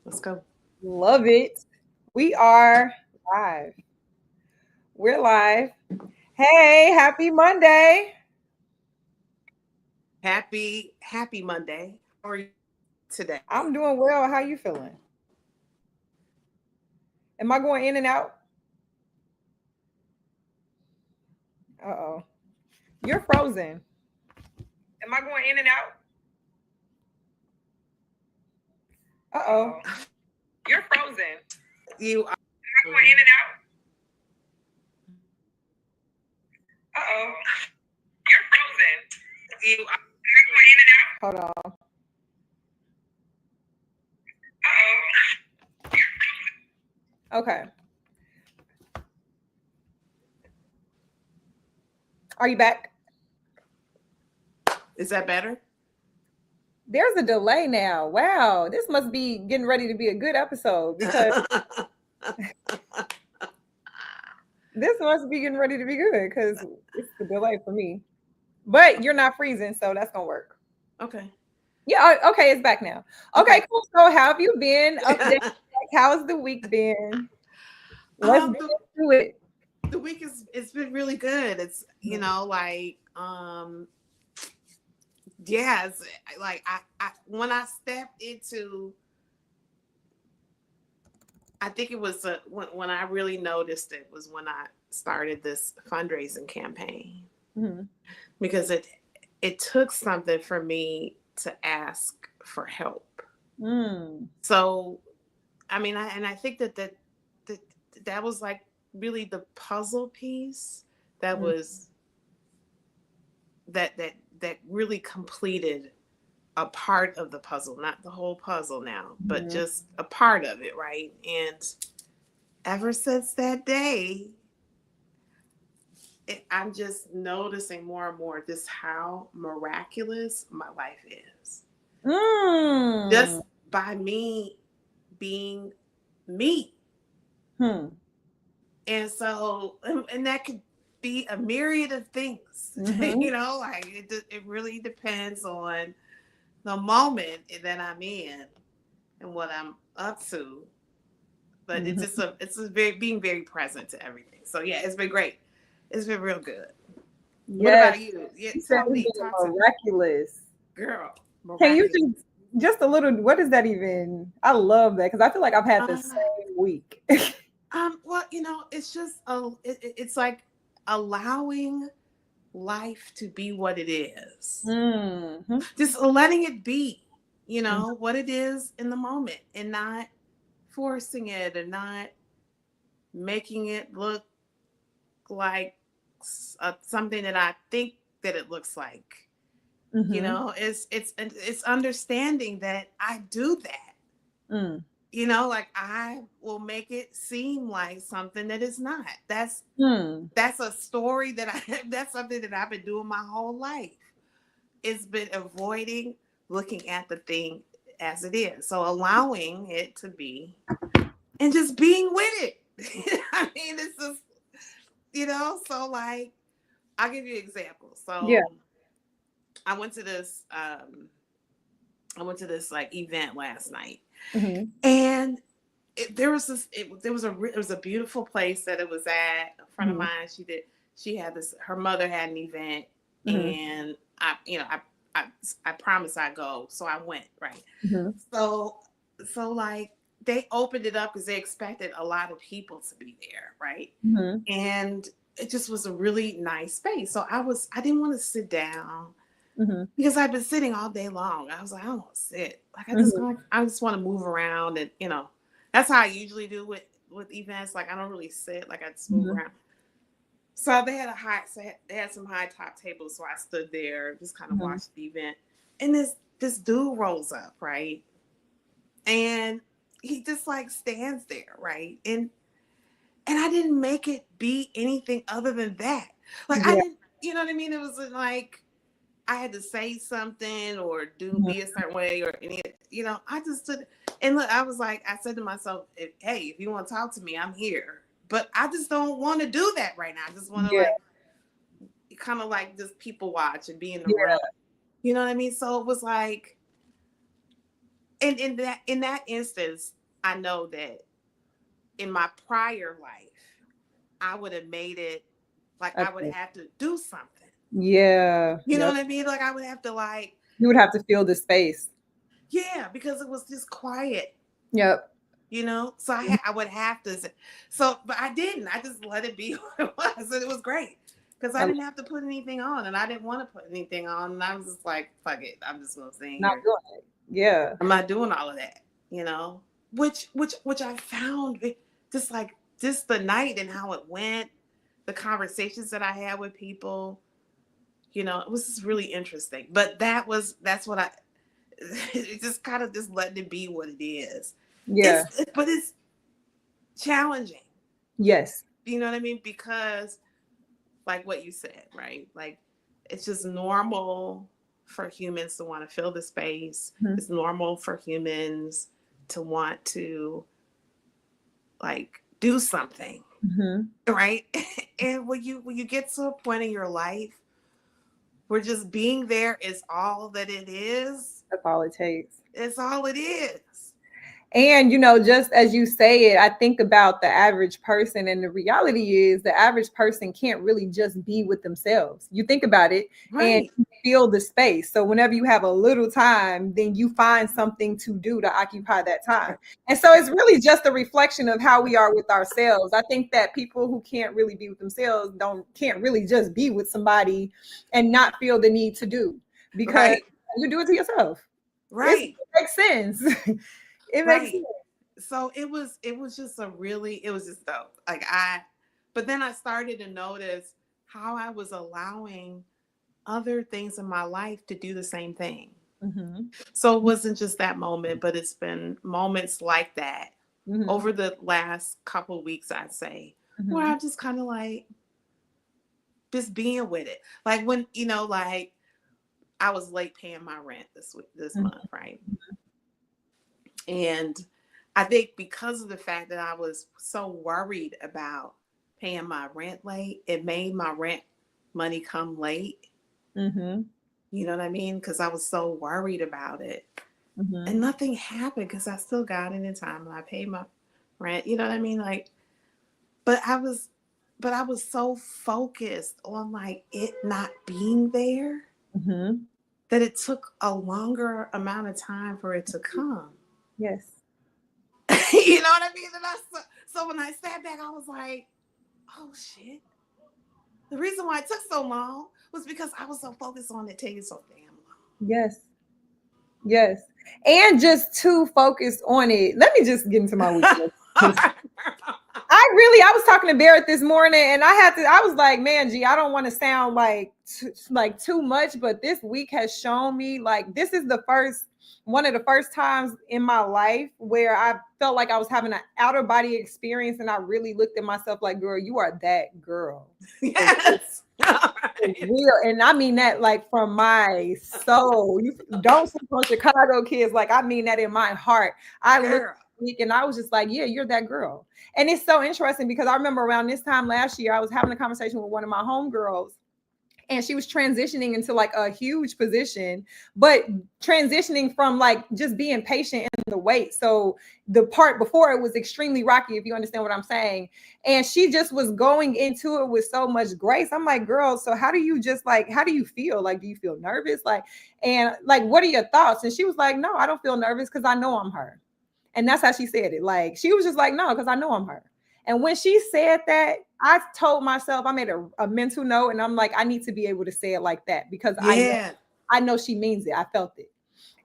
Let's go. Love it. We are live. We're live. Hey, happy Monday. Happy Monday. How are you today? I'm doing well. How you feeling? Am I going in and out? Uh-oh. You're frozen. Am I going in and out? Uh-oh. You're frozen. You are. Am I going in and out? Uh-oh. You're frozen. You are. Am I going in and out? Hold on. Uh-oh. Okay. Are you back? Is that better? There's a delay now. Wow, this must be getting ready to be a good episode because this must be getting ready to be good because it's the delay for me. But you're not freezing, so that's gonna work. Okay. Yeah, okay, it's back now. Okay, Okay. cool. So how have you been? Update. How's the week been? Let's um, get the, into it. the week is it's been really good. It's yes, like I when I stepped into, I think it was when I really noticed it was when I started this fundraising campaign, Mm-hmm. because it took something for me to ask for help. Mm. So I mean, I think that that was like really the puzzle piece that Mm. was that really completed a part of the puzzle, not the whole puzzle now, but Mhm. just a part of it, right? And ever since that day, I'm just noticing more and more just how miraculous my life is. Mm. Just by me being me. Hmm. And so, and that could be a myriad of things, Mm-hmm. like it really depends on the moment that I'm in and what I'm up to. But Mm-hmm. it's just very being very present to everything. So yeah, it's been great. It's been real good. What Yes, about you? Yeah, you said tell it's me, been talk to me, miraculous. girl. Can you Miraculous. just a little? What is that even? I love that because I feel like I've had the Uh, same week. well, it's just it's like allowing life to be what it is, Mm-hmm. just letting it be, what it is in the moment, and not forcing it, and not making it look like something that I think that it looks like. Mm-hmm. It's understanding that I do that. Mm. Like I will make it seem like something that is not. Mm. That's a story that that's something that I've been doing my whole life. It's been avoiding looking at the thing as it is. So allowing it to be and just being with it. I mean, it's just, so like, I'll give you an example. Yeah. So I went to this, like event last night, Mm-hmm. and it was a beautiful place that it was at. A friend of Mm-hmm. mine, she had this, her mother had an event, Mm-hmm. and I promised I'd go, so I went, right. Mm-hmm. So like they opened it up because they expected a lot of people to be there, right? Mm-hmm. And it just was a really nice space. So I didn't want to sit down Mm-hmm. because I've been sitting all day long. I was like, I don't want to sit. Like Mm-hmm. I just want to move around, and that's how I usually do with events. Like I don't really sit. Like I just move Mm-hmm. around. So they had some high top tables. So I stood there, just kind of Mm-hmm. watched the event. And this dude rolls up, right? And he just like stands there, right? And I didn't make it be anything other than that. Like I Yeah. didn't, you know what I mean? It wasn't like I had to say something or Mm-hmm. be a certain way or any, I just stood and look, I was like, I said to myself, hey, if you want to talk to me, I'm here. But I just don't want to do that right now. I just want to Yeah. like kind of like just people watch and be in the room. Yeah. You know what I mean? So it was like And in that instance, I know that in my prior life, I would have made it like I would Okay. have to do something. Yeah. You know Yep. what I mean? Like I would have to like, You would have to feel the space. yeah, because it was just quiet. Yep. So I would have to but I didn't. I just let it be what it was, and it was great because I I'm didn't have to put anything on, and I didn't want to put anything on, and I was just like, fuck it, I'm just gonna stay not here. doing it. Yeah. I'm not doing all of that, which I found just like just the night and how it went, the conversations that I had with people, it was just really interesting. But that's what I it just kind of just letting it be what it is. Yeah. But it's challenging. Yes. You know what I mean? Because like what you said, right? Like it's just normal for humans to want to fill the space. Mm-hmm. It's normal for humans to want to like do something, Mm-hmm. right? And when you get to a point in your life where just being there is all that it is, That's all it takes. it's all it is. And, just as you say it, I think about the average person. And the reality is the average person can't really just be with themselves. You think about it and Right. you feel the space. So whenever you have a little time, then you find something to do to occupy that time. And so it's really just a reflection of how we are with ourselves. I think that people who can't really be with themselves can't really just be with somebody and not feel the need to do, because Right. you do it to yourself. It Right. makes sense. It makes Right. sense. So it was just it was just dope. But then I started to notice how I was allowing other things in my life to do the same thing. Mm-hmm. So it wasn't just that moment, but it's been moments like that Mm-hmm. over the last couple of weeks, I'd say, where Mm-hmm. I'm just kind of like just being with it. Like when, like I was late paying my rent this month, right? And I think because of the fact that I was so worried about paying my rent late, it made my rent money come late. Mm-hmm. You know what I mean? Because I was so worried about it. Mm-hmm. And nothing happened because I still got it in time and I paid my rent. You know what I mean? Like, but I was so focused on like it not being there Mm-hmm. that it took a longer amount of time for it to come. Yes. You know what I mean? So when I sat back, I was like, oh shit. The reason why it took so long was because I was so focused on it taking so damn Yes. Yes. And just too focused on it. Let me just get into my weakness. long. I was talking to Barrett this morning and I was like, man, G, I don't want to sound like too much, but this week has shown me like this is one of the first times in my life where I felt like I was having an outer body experience and I really looked at myself like, girl, you are that girl. Yes. Real, and I mean that like from my soul. You don't sleep on Chicago kids, like I mean that in my heart. I looked Girl. week and I was just like, yeah, you're that girl. And it's so interesting because I remember around this time last year, I was having a conversation with one of my homegirls and she was transitioning into like a huge position, but transitioning from like just being patient in the wait. So the part before it was extremely rocky, if you understand what I'm saying. And she just was going into it with so much grace. I'm like, girl, so how do you feel? Like, do you feel nervous? Like, and like, what are your thoughts? And she was like, no, I don't feel nervous because I know I'm her. And that's how she said it. Like, she was just like, no, because I know I'm her. And when she said that, I told myself, I made a mental note and I'm like, I need to be able to say it like that because Yeah. I know she means it. I felt it.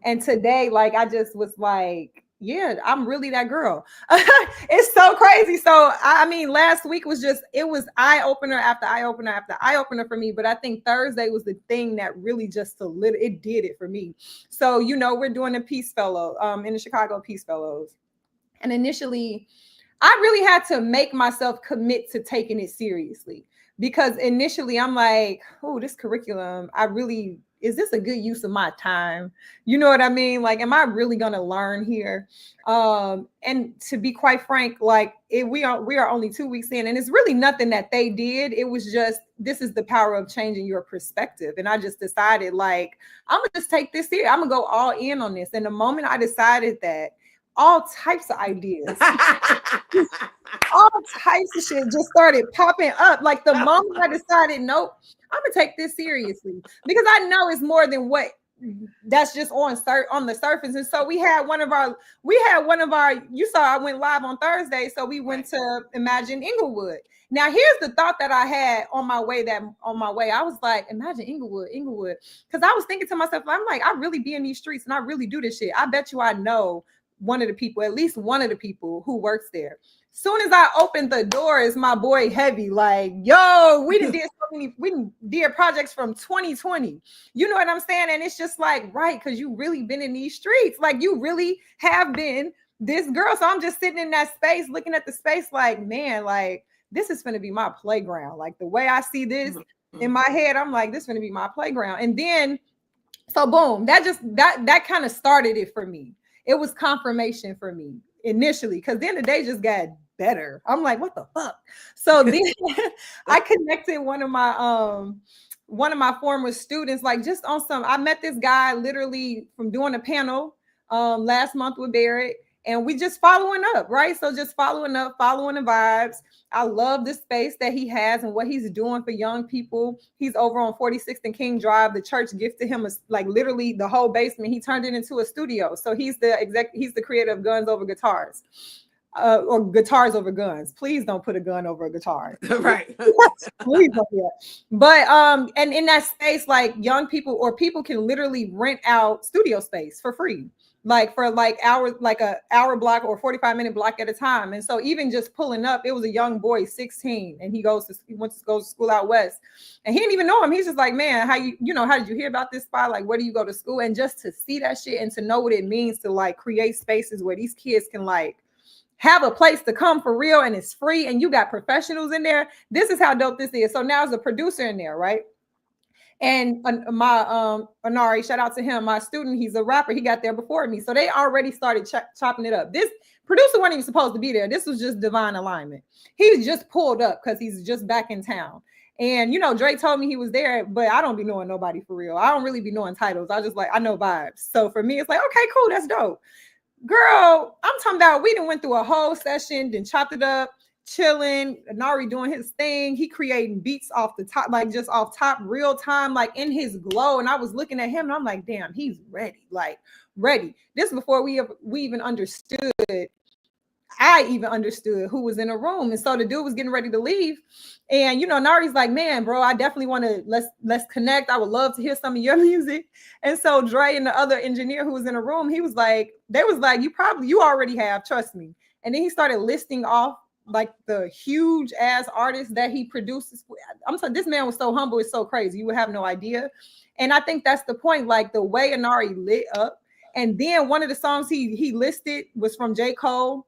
And today, like, I just was like, yeah, I'm really that girl. It's so crazy. So, I mean, last week it was eye opener after eye opener after eye opener for me. But I think Thursday was the thing that really it did it for me. So, we're doing a Peace Fellow in the Chicago Peace Fellows. And initially, I really had to make myself commit to taking it seriously because initially I'm like, oh, this curriculum, is this a good use of my time? You know what I mean? Like, am I really gonna learn here? And to be quite frank, like we are only 2 weeks in, and it's really nothing that they did. It was just, this is the power of changing your perspective. And I just decided, like, I'm gonna just take this here. I'm gonna go all in on this. And the moment I decided that, all types of ideas, all types of shit just started popping up. Like the moment I decided, nope, I'm gonna take this seriously, because I know it's more than what that's just on the surface. And so we had one of our, you saw I went live on Thursday, so we went to Imagine Inglewood. Now here's the thought that I had on my way. I was like, imagine Inglewood, because I was thinking to myself, I'm like, I really be in these streets and I really do this shit. I bet you I know one of the people, at least one of the people who works there. Soon as I opened the door, is my boy Heavy, like, yo, we did projects from 2020. You know what I'm saying? And it's just like, right, because you really been in these streets. Like, you really have been this girl. So I'm just sitting in that space, looking at the space like, man, like, this is going to be my playground. Like, the way I see this in my head, I'm like, this is going to be my playground. And then, so boom, that kind of started it for me. It was confirmation for me initially, because then the day just got better. I'm like, what the fuck? So then I connected one of my former students, like, just on some, I met this guy literally from doing a panel last month with Barrett, and we just following up, right? So just following up, following the vibes. I love the space that he has and what he's doing for young people. He's over on 46th and King Drive. The church gifted him like literally the whole basement. He turned it into a studio. So he's the creator of Guns Over Guitars. Or Guitars Over Guns. Please don't put a gun over a guitar. Right. Please don't do that. But and in that space, like, young people or people can literally rent out studio space for free, like for like hours, like a hour block or 45-minute block at a time. And so even just pulling up, it was a young boy, 16, and he went to go to school out west, and he didn't even know him. He's just like, man, how did you hear about this spot? Like, where do you go to school? And just to see that shit and to know what it means to like create spaces where these kids can like have a place to come for real, and it's free, and you got professionals in there. This is how dope this is. So now there's a producer in there, right? And my Anari, shout out to him, my student, he's a rapper. He got there before me. So they already started chopping it up. This producer wasn't even supposed to be there. This was just divine alignment. He just pulled up because he's just back in town. And, Drake told me he was there, but I don't be knowing nobody for real. I don't really be knowing titles. I know vibes. So for me, it's like, okay, cool, that's dope. Girl, I'm talking about, we done went through a whole session, then chopped it up, chilling, Nari doing his thing. He creating beats off the top, like just off top, real time, like in his glow. And I was looking at him and I'm like, damn, he's ready, like ready. This is before we even understood. I even understood who was in the room. And so the dude was getting ready to leave. And, Nari's like, man, bro, I definitely want to, let's connect. I would love to hear some of your music. And so Dre and the other engineer who was in the room, they was like, you already have, trust me. And then he started listing off like the huge ass artists that he produces. I'm sorry, this man was so humble. It's so crazy. You would have no idea. And I think that's the point. Like the way Anari lit up. And then one of the songs he listed was from J. Cole.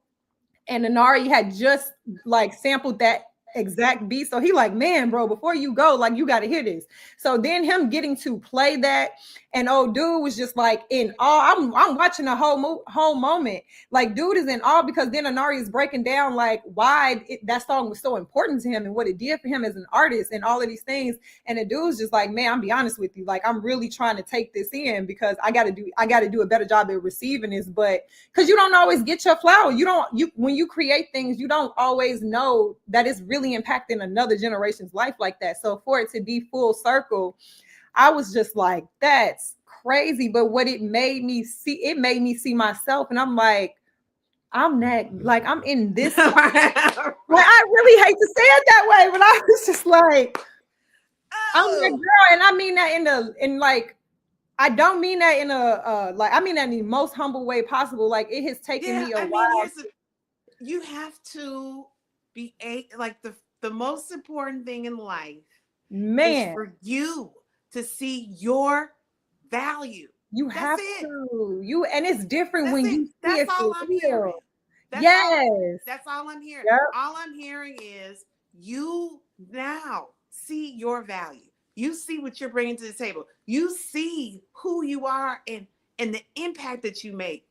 And Anari had just like sampled that exact beat. So he like, man, bro, before you go, like, you got to hear this. So then him getting to play that, and old dude was just like in awe. I'm watching the whole moment. Like, dude is in awe, because then Anari is breaking down like why that song was so important to him and what it did for him as an artist and all of these things. And the dude's just like, man, I'm be honest with you, like, I'm really trying to take this in, because I got to do a better job at receiving this. But because you don't always get your flower, when you create things, you don't always know that it's really impacting another generation's life like that. So for it to be full circle, I was just like, that's crazy. But what it made me see myself, and I'm like, I'm in this. Like, I really hate to say it that way, but I was just like, I'm that girl, and I mean that I don't mean that in a I mean that in the most humble way possible. Like, it has taken me a while. You have to be the most important thing in life, man, is for you to see your value. You have to. And it's different when you see it. That's all I'm hearing. That's all I'm hearing. Yep. All I'm hearing is you now see your value. You see what you're bringing to the table. You see who you are and the impact that you make.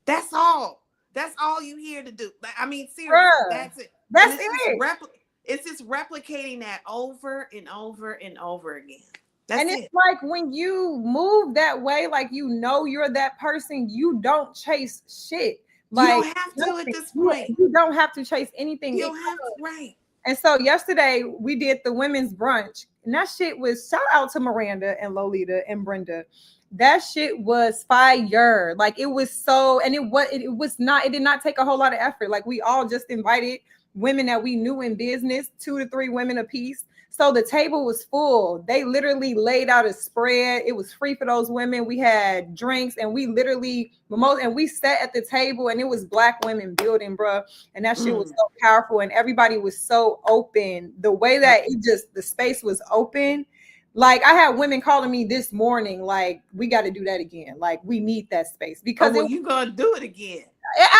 That's all. That's all you here to do. I mean, seriously, Bruh, that's it. And that's it's just it. it's just replicating that over and over and over again. That's And it's it. like when you move that way, like you know you're that person, you don't chase shit. You Like don't have to at nothing. this You, point. you don't have to chase anything. You don't have to, right. And so yesterday we did the women's brunch, and that shit was, shout out to Miranda and Lolita and Brenda. That shit was fire. Like it was so, and it was not, it did not take a whole lot of effort. Like we all just invited women that we knew in business, 2 to 3 women a piece. So the table was full. They literally laid out a spread. It was free for those women. We had drinks, and we literally and we sat at the table, and it was Black women building, bro. And that shit was so powerful, and everybody was so open. The way that it just, the space was open. Like I had women calling me this morning, like, we got to do that again. Like we need that space because you gonna do it again.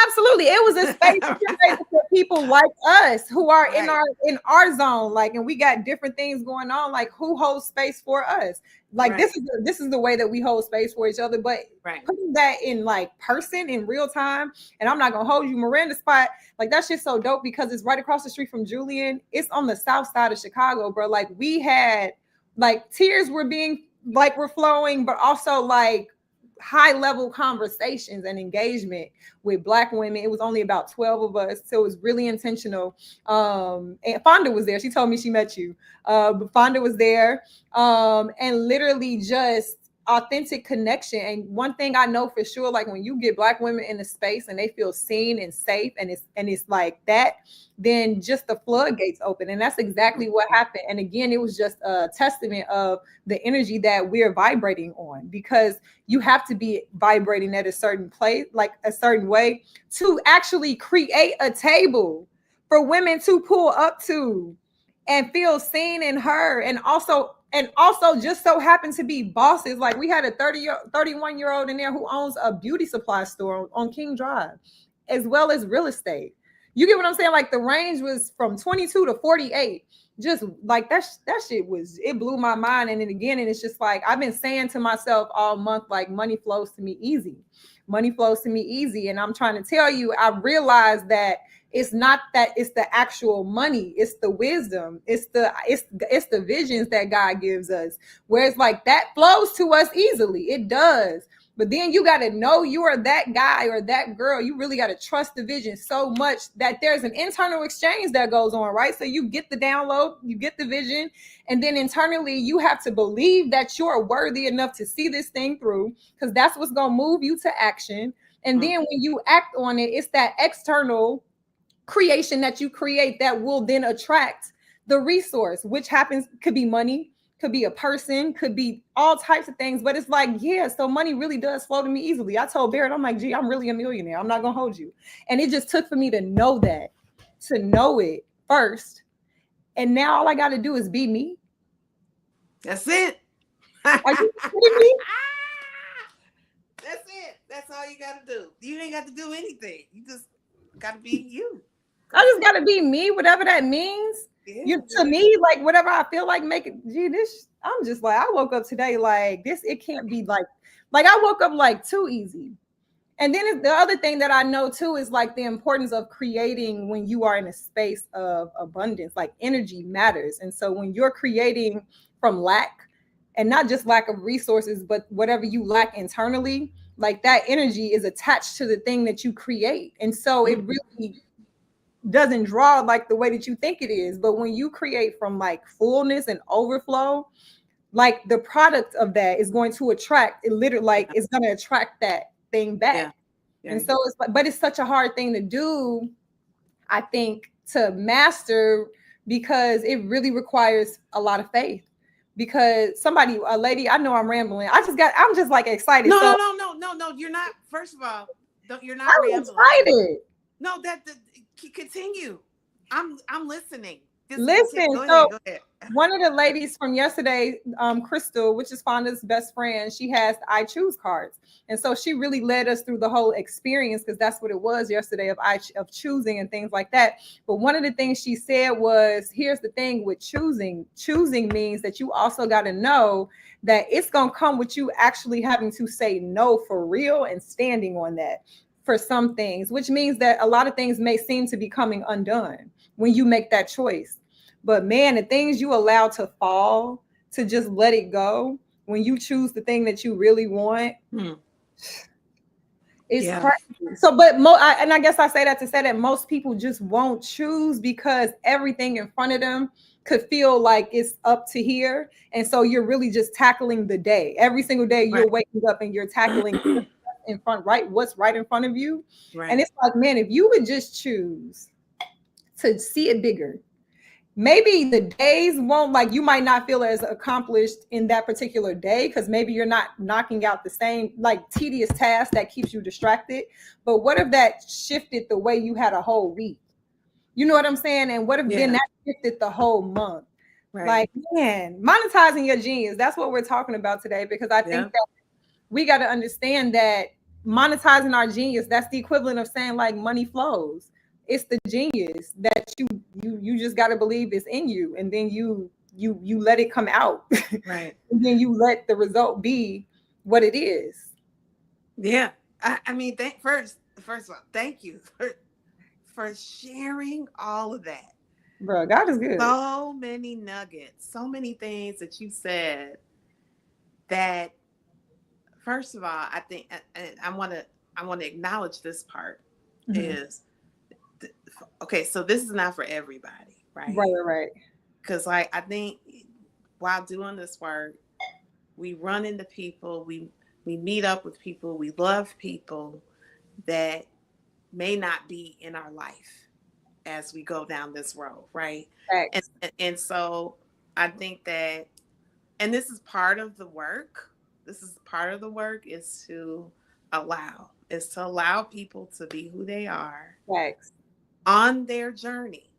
Absolutely, it was a space for people like us who are in our zone, like, and we got different things going on. Like, who holds space for us? Like, this is the way that we hold space for each other. But putting that in like person in real time, and I'm not gonna hold you, Miranda spot, like that shit's so dope because it's right across the street from Julian. It's on the south side of Chicago, bro. Like we had, like, tears were flowing, but also like high level conversations and engagement with Black women. It was only about 12 of us, so it was really intentional. And Fonda was there. She told me she met you. But Fonda was there, and literally just authentic connection. And one thing I know for sure, like when you get Black women in the space and they feel seen and safe, and it's like that, then just the floodgates open. And that's exactly what happened. And again, it was just a testament of the energy that we're vibrating on, because you have to be vibrating at a certain place, like a certain way, to actually create a table for women to pull up to and feel seen and heard. And also just so happen to be bosses. Like we had a 31-year-old in there who owns a beauty supply store on King Drive, as well as real estate. You get what I'm saying? Like the range was from 22 to 48. Just like that shit it blew my mind. And then again, and it's just like I've been saying to myself all month, like, money flows to me easy. Money flows to me easy. And I'm trying to tell you, I realized that it's not that it's the actual money, it's the wisdom, it's the visions that God gives us. Whereas like that flows to us easily. It does. But then you got to know you are that guy or that girl. You really got to trust the vision so much that there's an internal exchange that goes on, right? So you get the download, you get the vision, and then internally you have to believe that you're worthy enough to see this thing through, because that's what's going to move you to action. And then when you act on it, it's that external creation that you create that will then attract the resource, which could be money, could be a person, could be all types of things. But it's like, yeah, so money really does flow to me easily. I told Barrett, I'm like, gee, I'm really a millionaire. I'm not gonna hold you. And it just took for me to know it first. And now all I got to do is be me. That's it. Are you kidding me? That's it. That's all you got to do. You ain't got to do anything. You just got to be you. I just got to be me, whatever that means. To me, like whatever I feel like making. I'm just like, I woke up today like this. It can't be like I woke up like too easy. And then the other thing that I know too is like the importance of creating when you are in a space of abundance. Like energy matters, and so when you're creating from lack, and not just lack of resources, but whatever you lack internally, like that energy is attached to the thing that you create, and so it really doesn't draw like the way that you think it is. But when you create from like fullness and overflow, like the product of that is going to attract it. Literally, like it's going to attract that thing back. And so it's like, but it's such a hard thing to do, I think, to master, because it really requires a lot of faith. Because a lady, I know I'm rambling. I'm just like excited. No, you're not. First of all, you're not rambling. Excited. No, continue. I'm listening. Listen, Go so ahead. Go ahead. one of the ladies from yesterday, Crystal, which is Fonda's best friend, she has the I Choose cards. And so she really led us through the whole experience because that's what it was yesterday of choosing and things like that. But one of the things she said was, here's the thing with choosing. Choosing means that you also got to know that it's going to come with you actually having to say no for real and standing on that for some things, which means that a lot of things may seem to be coming undone when you make that choice. But man, the things you allow to fall, to just let it go when you choose the thing that you really want, it's crazy. So, but and I guess I say that to say that most people just won't choose because everything in front of them could feel like it's up to here. And so you're really just tackling the day. Every single day you're waking up and you're tackling in front, right? What's right in front of you. Right. And it's like, man, if you would just choose to see it bigger, maybe the days won't, like, you might not feel as accomplished in that particular day because maybe you're not knocking out the same like tedious task that keeps you distracted. But what if that shifted the way you had a whole week? You know what I'm saying? And what if then that shifted the whole month? Right. Like, man, monetizing your genius. That's what we're talking about today, because I think that we got to understand that monetizing our genius, that's the equivalent of saying like money flows. It's the genius that you just got to believe is in you, and then you let it come out. Right. And then you let the result be what it is. Yeah. I mean, first of all, thank you for sharing all of that. Bro, God is good. So many nuggets, so many things that you said that, first of all, I think, and I want to acknowledge this part is, okay, so this is not for everybody, right? Right. Because like, I think while doing this work, we run into people, we meet up with people, we love people that may not be in our life as we go down this road, right? And so I think that, and this is part of the work. This is part of the work is to allow people to be who they are on their journey,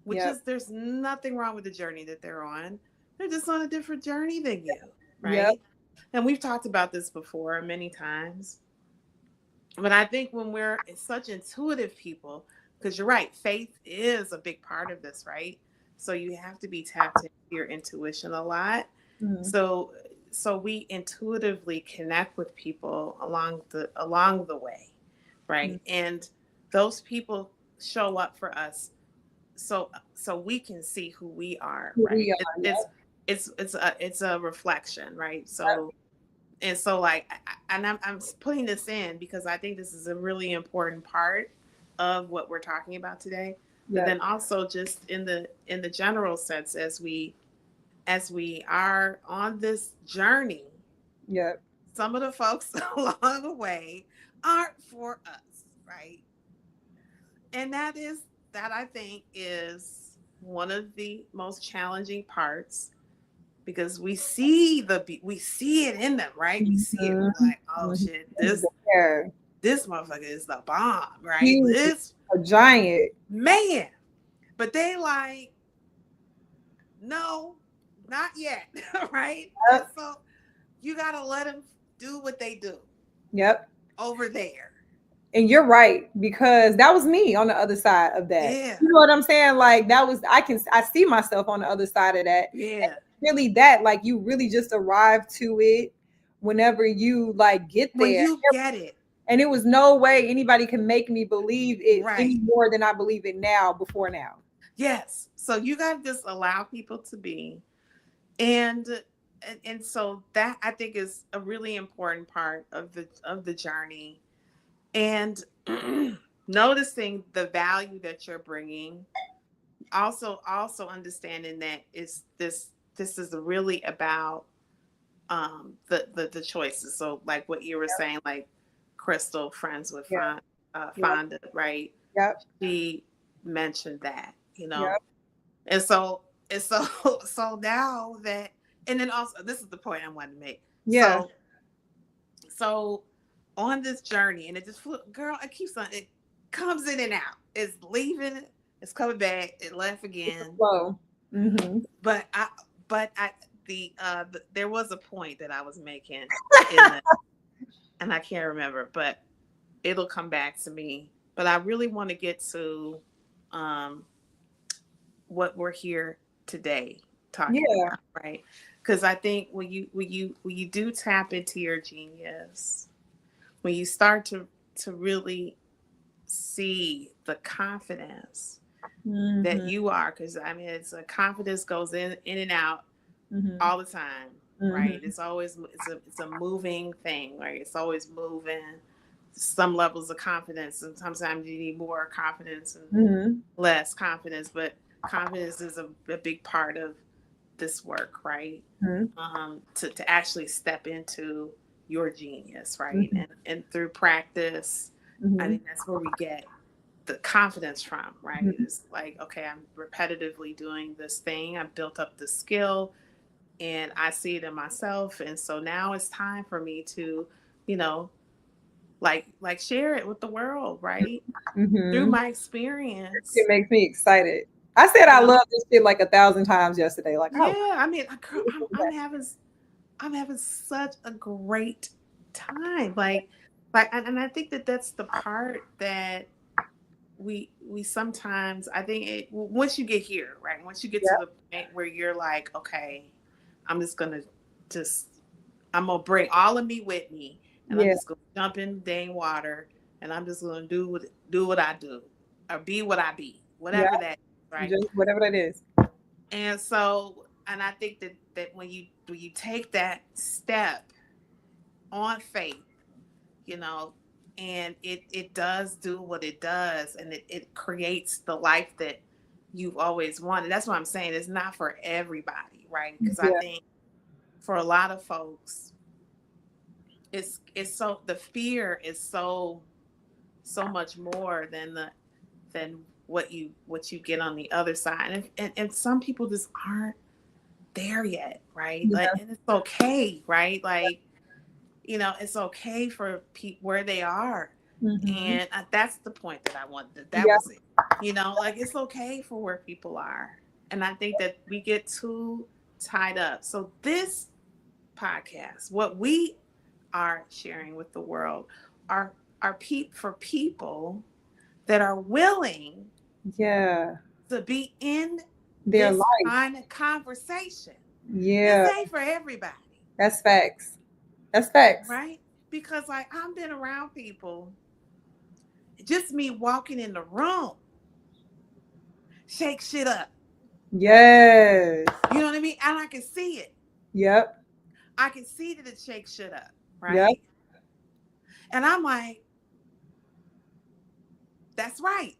which is, there's nothing wrong with the journey that they're on. They're just on a different journey than you, right? And we've talked about this before many times. But I think when we're such intuitive people, because you're right, faith is a big part of this, right? So you have to be tapped into your intuition a lot. So we intuitively connect with people along the way, right? And those people show up for us, so we can see who we are, right? It's a reflection, right? So. And so, like, I'm putting this in because I think this is a really important part of what we're talking about today. But then also just in the general sense, as we are on this journey, some of the folks along the way aren't for us, right? And that I think is one of the most challenging parts. Because we see it in them, right? We see it, we're like, oh shit, this motherfucker is the bomb, right? This a giant man. But they like, no, not yet, right? And so you gotta let them do what they do. Over there. And you're right, because that was me on the other side of that. You know what I'm saying? Like, that was, I see myself on the other side of that. And really that, like, you really just arrive to it whenever you like get there. When you get it. And it was no way anybody can make me believe it any more than I believe it now before now. Yes. So you got to just allow people to be. And so that, I think, is a really important part of the journey. And noticing the value that you're bringing. Also understanding that this is really about the choices. So like what you were saying, like Crystal, friends with Fonda, right? She mentioned that, and so now that, and then also, this is the point I wanted to make. So on this journey, and it just girl, it keeps on, it comes in and out. It's leaving, It's coming back. It left again. Flow. Mm-hmm. But there was a point that I was making in the, and I can't remember, but it'll come back to me. But I really want to get to um, what we're here today talking Yeah. about, right? Because I think when you do tap into your genius, when you start to really see the confidence that Mm-hmm. you are, because I mean, it's a confidence goes in and out Mm-hmm. all the time, right? Mm-hmm. It's always it's a moving thing, right? It's always moving. Some levels of confidence, and sometimes you need more confidence and Mm-hmm. less confidence, but confidence is a big part of this work, right? To actually step into your genius, right? Mm-hmm. And through practice, I Mm-hmm. think that's where we get the confidence from, right? Mm-hmm. It's like, okay, I'm repetitively doing this thing. I've built up the skill and I see it in myself. And so now it's time for me to, you know, like share it with the world, right? Through Mm-hmm. my It experience. makes me excited. I said You I know, love this shit like 1,000 times yesterday. Like, oh, yeah, I mean, girl, I'm having such a great time. And I think that that's the part that we sometimes, I think once you get here, right? Once you get to yeah, the point where you're like, okay, I'm just gonna just I'm gonna bring all of me with me, and I'm yeah, just gonna jump in the dang water, and I'm just gonna do what I do, or be what I be, yeah. whatever that is, right? Just whatever that is. And so, and I think that when you take that step on faith, you know, and it does do what it does, and it creates the life that you've always wanted. That's what I'm saying. It's not for everybody, right? Because I Yeah, think for a lot of folks, it's so the fear is so much more than what you get on the other side, and some people just aren't there yet, right? Like, yeah. and it's okay, right? Like, it's okay for people where they are, Mm-hmm. and that's the point that I wanted. That Yeah, was it. Like, it's okay for where people are, and I think that we get too tied up. So this podcast, what we are sharing with the world, are for people that are willing yeah. to be in Their this life. kind of conversation. This Yeah, ain't for everybody, that's facts. That's facts. right? Because like I've been around people, just me walking in the room, shake shit up. Yes. You know what I mean? And I can see it. Yep. I can see that it shakes shit up, Yep. right? And I'm like, that's right.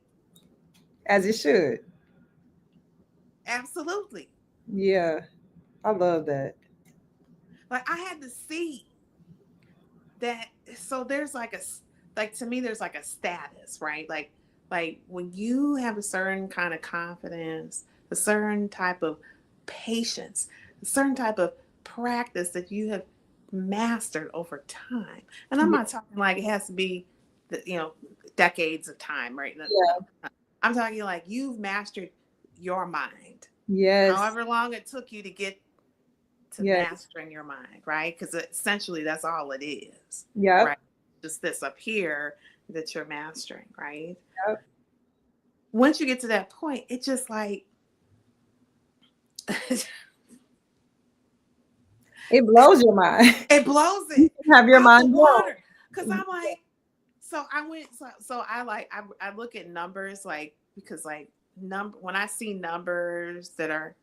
As it should. Absolutely. Yeah. I love that. Like I had to see that. So there's like to me there's like a status, right? Like when you have a certain kind of confidence, a certain type of patience, a certain type of practice that you have mastered over time. And I'm Yeah. not talking like it has to be decades of time, right? No, Yeah. no. I'm talking like you've mastered your mind, Yes. however long it took you to get to Yes. mastering your mind, right? Because essentially that's all it is, Yep. right? Just this up here that you're mastering, right? Yep. Once you get to that point, it's just like It blows your mind. it blows You it can have your out the mind water. Because blown. I'm like, so I went, so I look at numbers, like, because like when I see numbers that are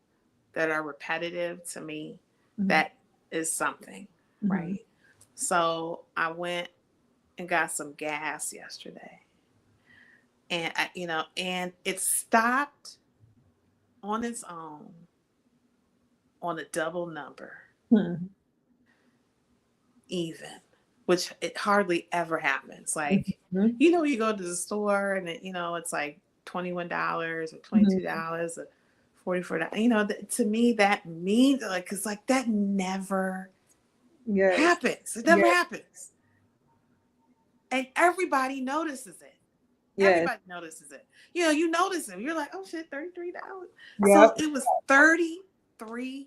repetitive to me, Mhm. that is something, Mhm. right? So I went and got some gas yesterday, and and it stopped on its own on a double number, Mhm. even, which it hardly ever happens. Like, Mhm. you go to the store and it's like $21 or Mhm. $22 or $44. To me that means like, because like that never Yes. happens. It never Yes. happens, and everybody notices it. Yes. Everybody notices it. You notice them. You're like, oh shit, $33. So Yep. it was $33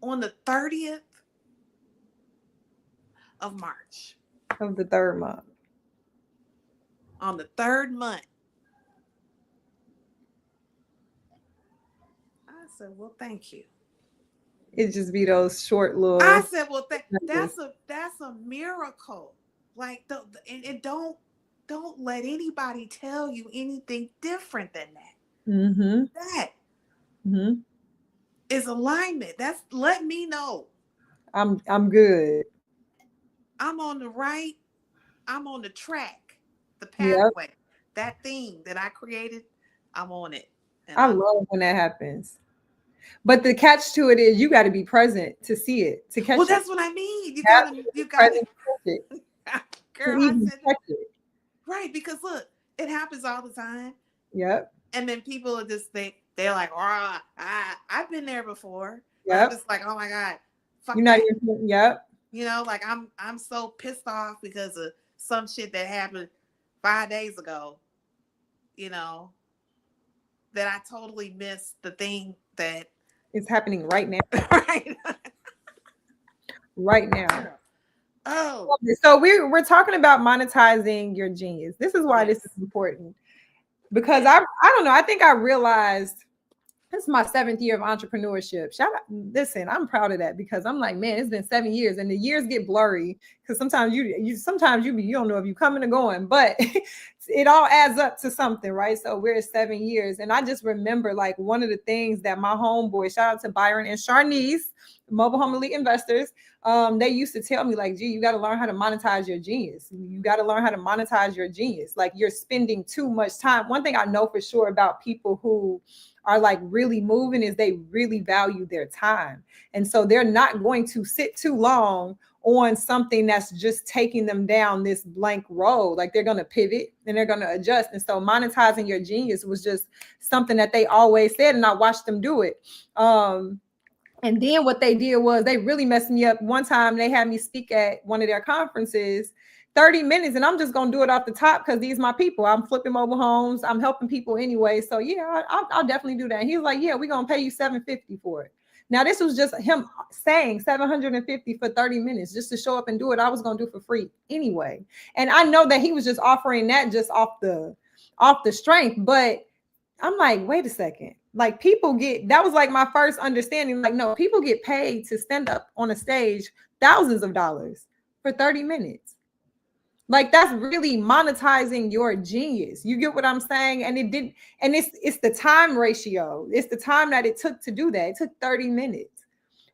on the 30th of March. Of the third month. On the third month. I said, well, thank you. It just be those short little. I said, well, that's a miracle. Like, and don't let anybody tell you anything different than that. Mm-hmm. That Mm-hmm. is alignment. That's let me know. I'm good. I'm on the right. I'm on the track, the Yep. pathway. That thing that I created, I'm on it. And I love when that happens. But the catch to it is you got to be present to see it, to catch well, it. that's what I mean. You Present got to catch it. girl, To I even said catch it. right, because look, it happens all the time. Yep. And then people are just they're like, oh, I've been there before. Or I'm Yep. just like, oh my God, fuck You're not that. even. Yep. Like I'm so pissed off because of some shit that happened 5 days ago, that I totally missed the thing that It's happening right now. right. Right now. Oh. So we're talking about monetizing your genius. This is why Yes. this is important. Because I don't know. I think I realized this is my 7th year of entrepreneurship. Shout out. Listen, I'm proud of that because I'm like, man, it's been 7 years and the years get blurry because sometimes you don't know if you're coming or going, but it all adds up to something, right? So we're at 7 years. And I just remember like one of the things that my homeboy, shout out to Byron and Sharnice, Mobile Home Elite Investors, they used to tell me like, gee, you got to learn how to monetize your genius. You got to learn how to monetize your genius. Like you're spending too much time. One thing I know for sure about people who are like really moving is they really value their time. And so they're not going to sit too long on something that's just taking them down this blank road. Like they're going to pivot and they're going to adjust. And so monetizing your genius was just something that they always said. And I watched them do it. And then what they did was they really messed me up. One time they had me speak at one of their conferences, 30 minutes, and I'm just going to do it off the top because these are my people. I'm flipping mobile homes. I'm helping people anyway. So yeah, I'll definitely do that. And he was like, yeah, we're going to pay you $750 for it. Now, this was just him saying $750 for 30 minutes just to show up and do it. I was going to do for free anyway. And I know that he was just offering that just off the strength, but I'm like, wait a second. Like that was like my first understanding. Like, no, people get paid to stand up on a stage, thousands of dollars for 30 minutes. Like that's really monetizing your genius. You get what I'm saying? And it's the time ratio. It's the time that it took to do that. It took 30 minutes.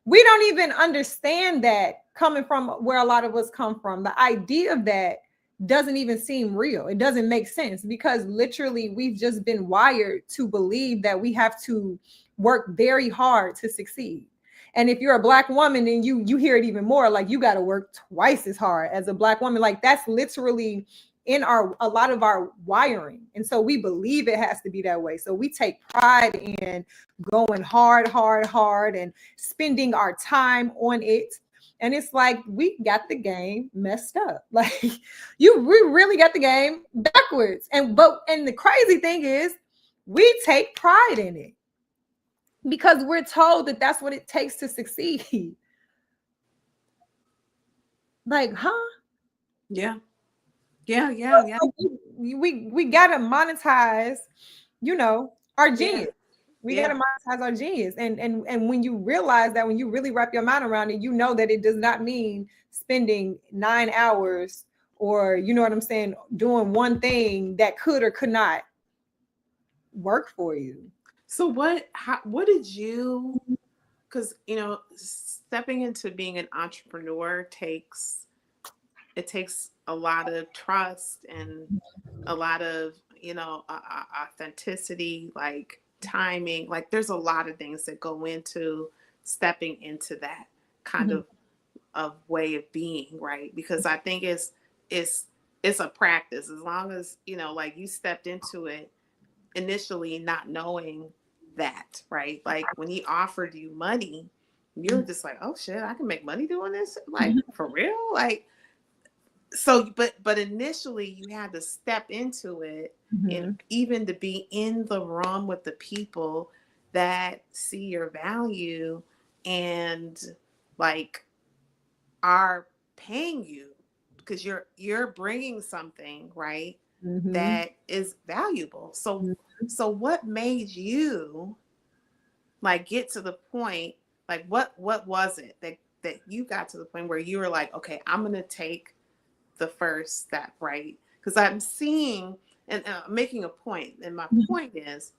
We don't even understand that coming from where a lot of us come from. The idea of that doesn't even seem real. It doesn't make sense because literally we've just been wired to believe that we have to work very hard to succeed. And if you're a Black woman, then you hear it even more, like you got to work twice as hard as a Black woman. Like that's literally in a lot of our wiring. And so we believe it has to be that way. So we take pride in going hard and spending our time on it. And it's like we got the game messed up. Like we really got the game backwards. And the crazy thing is we take pride in it because we're told that that's what it takes to succeed. Like, huh? Yeah. We gotta monetize, our genius. We gotta monetize our genius. And when you realize that, when you really wrap your mind around it, you know that it does not mean spending 9 hours or, you know what I'm saying, doing one thing that could or could not work for you. So what did you, because stepping into being an entrepreneur takes a lot of trust and a lot of authenticity, like timing, like there's a lot of things that go into stepping into that kind of way of being, right? Because I think it's a practice. As long as like you stepped into it initially not knowing that, right? Like when he offered you money, you're just like, oh shit, I can make money doing this, like for real. Like So, but initially you had to step into it, and even to be in the room with the people that see your value and like are paying you, because you're bringing something, right, Mm-hmm. that is valuable. So Mm-hmm. so what made you like get to the point, like what was it that you got to the point where you were like, okay, I'm gonna take the first step, right? Because I'm seeing and making a point, and my point is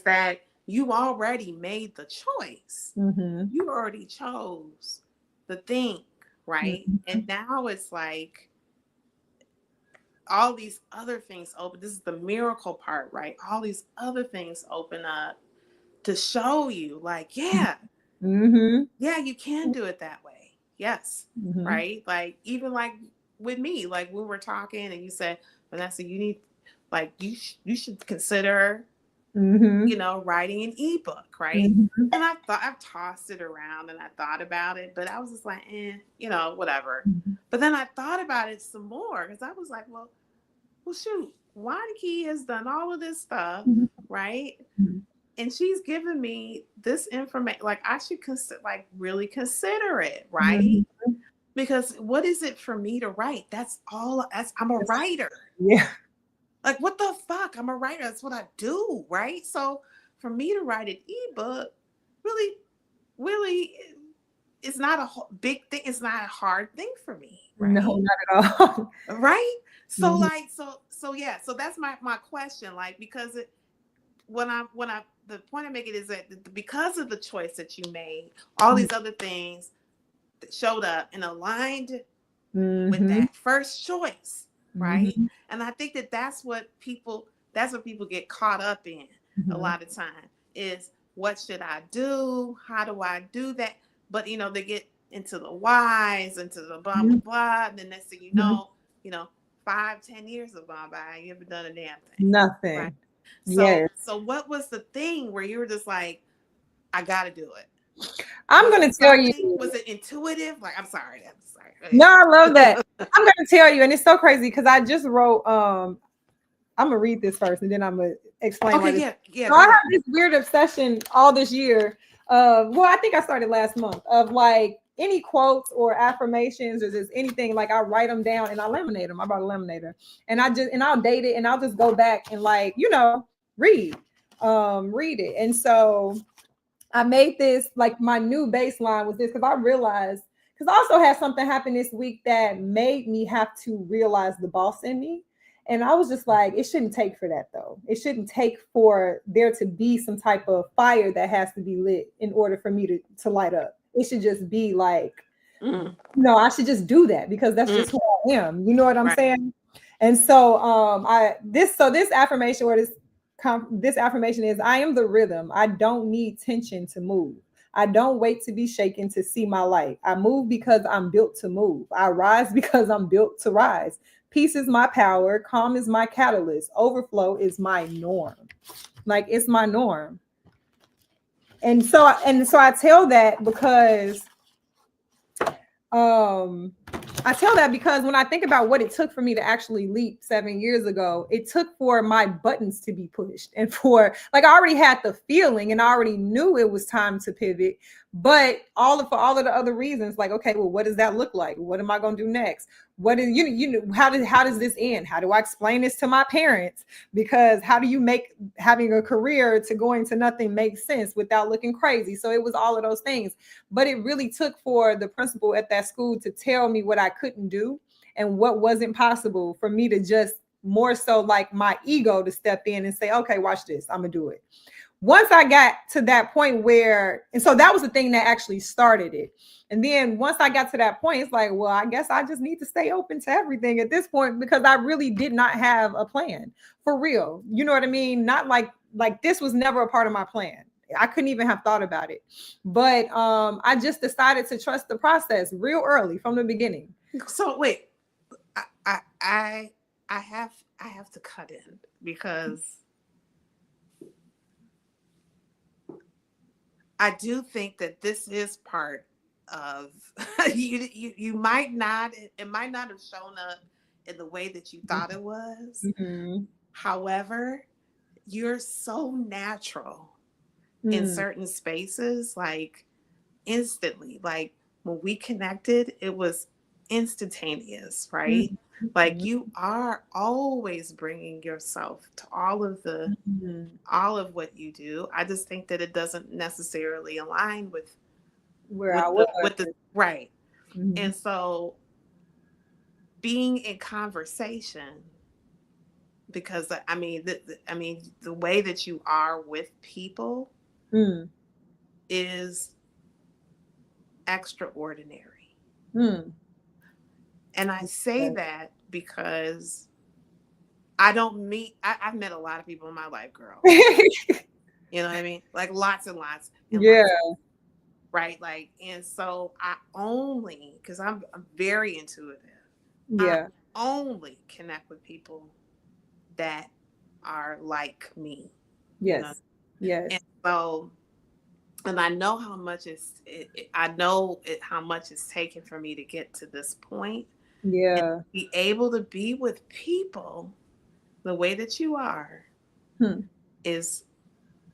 that you already made the choice. Mm-hmm. You already chose the thing, right? Mm-hmm. And now it's like all these other things open. This is the miracle part, right? All these other things open up to show you, like, yeah, Mm-hmm. yeah, you can do it that way. Yes. Mm-hmm. Right. Like, even like with me, like we were talking and you said, Vanessa, you need, like, you should consider, Mm-hmm. writing an ebook. Right. Mm-hmm. And I've tossed it around and I thought about it, but I was just like, whatever. But then I thought about it some more because I was like, well, shoot, Waniki has done all of this stuff. Right. Mm-hmm. And she's given me this information, like I should really consider it, Mm-hmm. right? Because what is it for me to write? I'm a writer. Yeah. Like, what the fuck, I'm a writer, that's what I do, right? So for me to write an ebook, really, really, it's not a big thing, it's not a hard thing for me, No, right? not at all. Right. So Mm-hmm. like, so yeah, so that's my question, like, because when I the point I'm making is that because of the choice that you made, all these other things that showed up and aligned with Mm-hmm. that first choice, right? Mm-hmm. And I think that's what people get caught up in a Mm-hmm. lot of time is, what should I do? How do I do that? But they get into the whys, into the blah blah blah, and then next thing Mm-hmm. you know, 5-10 years have gone by, you haven't done a damn thing, right? Nothing. So Yes. so what was the thing where you were just like, I gotta do it? I'm Was gonna it tell you. something? Was it intuitive? Like, I'm sorry. Go No, I love that. ahead. I'm gonna tell you, and it's so crazy because I just wrote. I'm gonna read this first, and then I'm gonna explain why Okay, this. yeah, So go I have ahead. this weird obsession all this year. Well, I think I started last month of like any quotes or affirmations or just anything. Like I write them down and I laminate them. I bought a laminator, and I'll date it, and I'll just go back and like read it. And so I made this like my new baseline was this because I realized because I also had something happen this week that made me have to realize the boss in me. And I was just like, it shouldn't take for that though. It shouldn't take for there to be some type of fire that has to be lit in order for me to light up. It should just be like, Mm, I should just do that because that's mm, just who I am. You know what I'm right. saying? And so this affirmation or this affirmation is I am the rhythm. I don't need tension to move. I don't wait to be shaken to see my light. I move because I'm built to move. I rise because I'm built to rise. Peace is my power. Calm is my catalyst. Overflow is my norm. Like it's my norm. And so I tell that because um I tell that because when I think about what it took for me to actually leap 7 years ago, it took for my buttons to be pushed and for like I already had the feeling and I already knew it was time to pivot, but for all of the other reasons, like, okay, well, what does that look like? What am I gonna do next? What is how does this end? How do I explain this to my parents? Because how do you make having a career to going to nothing make sense without looking crazy? So it was all of those things. But it really took for the principal at that school to tell me what I couldn't do and what wasn't possible for me to just more so like my ego to step in and say, okay, watch this. I'm going to do it. Once I got to that point and so that was the thing that actually started it. And then once I got to that point, it's like, well, I guess I just need to stay open to everything at this point because I really did not have a plan for real. You know what I mean? Not like this was never a part of my plan. I couldn't even have thought about it. But I just decided to trust the process real early from the beginning. So wait, I have to cut in because I do think that this is part of you might not, it might not have shown up in the way that you thought it was. Mm-hmm. However, you're so natural in Mm. certain spaces, like instantly. Like when we connected, it was instantaneous, right? Like Mm-hmm. you are always bringing yourself to Mm-hmm. all of what you do. I just think that it doesn't necessarily align Where I was. with the right. Mm-hmm. And so being in conversation, because I mean the way that you are with people Mm. is extraordinary. Mm. And I say that because I've met a lot of people in my life, girl. You know what I mean? Like lots and lots and Yeah. lots, right? Like, and so I only, because I'm very intuitive, I Yeah. only connect with people that are like me, you know? Yes. Yes. And so, and I know how much I know how much it's taken for me to get to this point and Yeah. be able to be with people the way that you are Hmm. is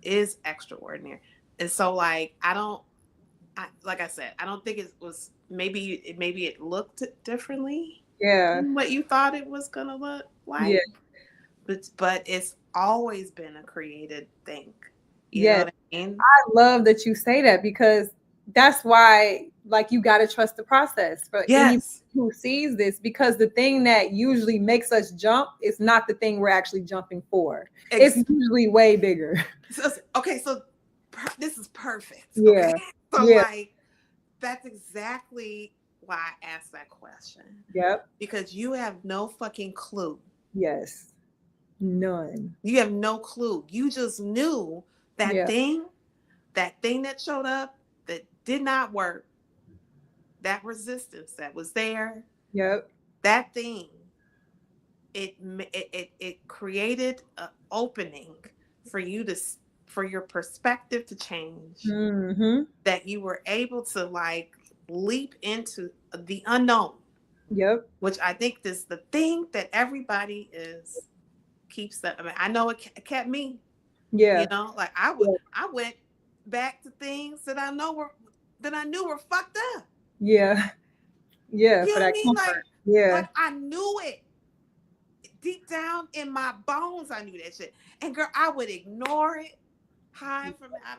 is extraordinary. And so like like I said, I don't think it was maybe it looked differently Yeah. than what you thought it was gonna look Yeah. like. But it's always been a created thing. You know Yes. what I mean? I love that you say that because that's why, like, you got to trust the process for anyone Yes. who sees this, because the thing that usually makes us jump is not the thing we're actually jumping for. It's Ex- usually way bigger. okay, so this is perfect. Okay. Yeah. So Yeah. like that's exactly why I asked that question. Yep. Because you have no fucking clue. Yes. None. You have no clue. You just knew that Yeah. thing that showed up that did not work, that resistance that was there, Yep. that thing, it created an opening for you to for your perspective to change, Mm-hmm. that you were able to like leap into the unknown, Yep. which I think is the thing that everybody is keeps that. I mean, I know it kept me. You Yeah. know, like Yeah. I went back to things that I knew were fucked up. Yeah. Yeah. You For know what I that mean? comfort. Yeah. Like I knew it deep down in my bones. I knew that shit, and girl, I would ignore it, I'd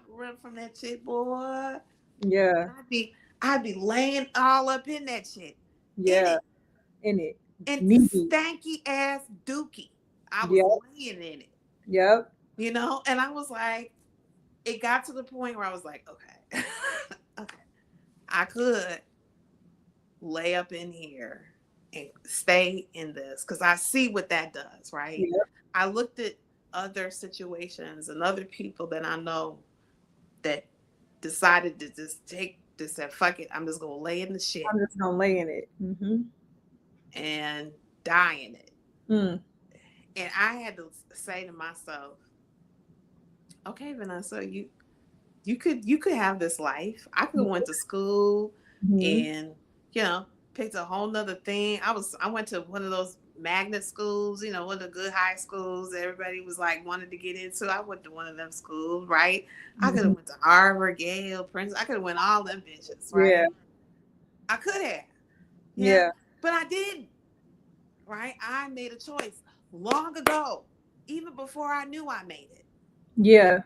run from that shit, boy. Yeah. And I'd be laying all up in that shit, in Yeah. it, In it. and Knee deep. stanky ass dookie. I was Yep. laying in it, Yep. you know, and I was like, it got to the point where I was like, okay, okay, I could lay up in here and stay in this because I see what that does, right? Yep. I looked at other situations and other people that I know that decided to just said, fuck it, I'm just gonna lay in the shit I'm just gonna lay in it. Mm-hmm. and die in it. Mm. And I had to say to myself, okay, Vanessa, you could have this life. I could have went to school Mm-hmm. and picked a whole nother thing. I went to one of those magnet schools, one of the good high schools everybody was like wanted to get into. I went to one of them schools, right? I could Mm-hmm. have went to Harvard, Yale, Princeton. I could have went all them bitches, Yeah. right? I could have, yeah, Yeah. but I didn't, right? I made a choice long ago, even before I knew I made it, Yeah.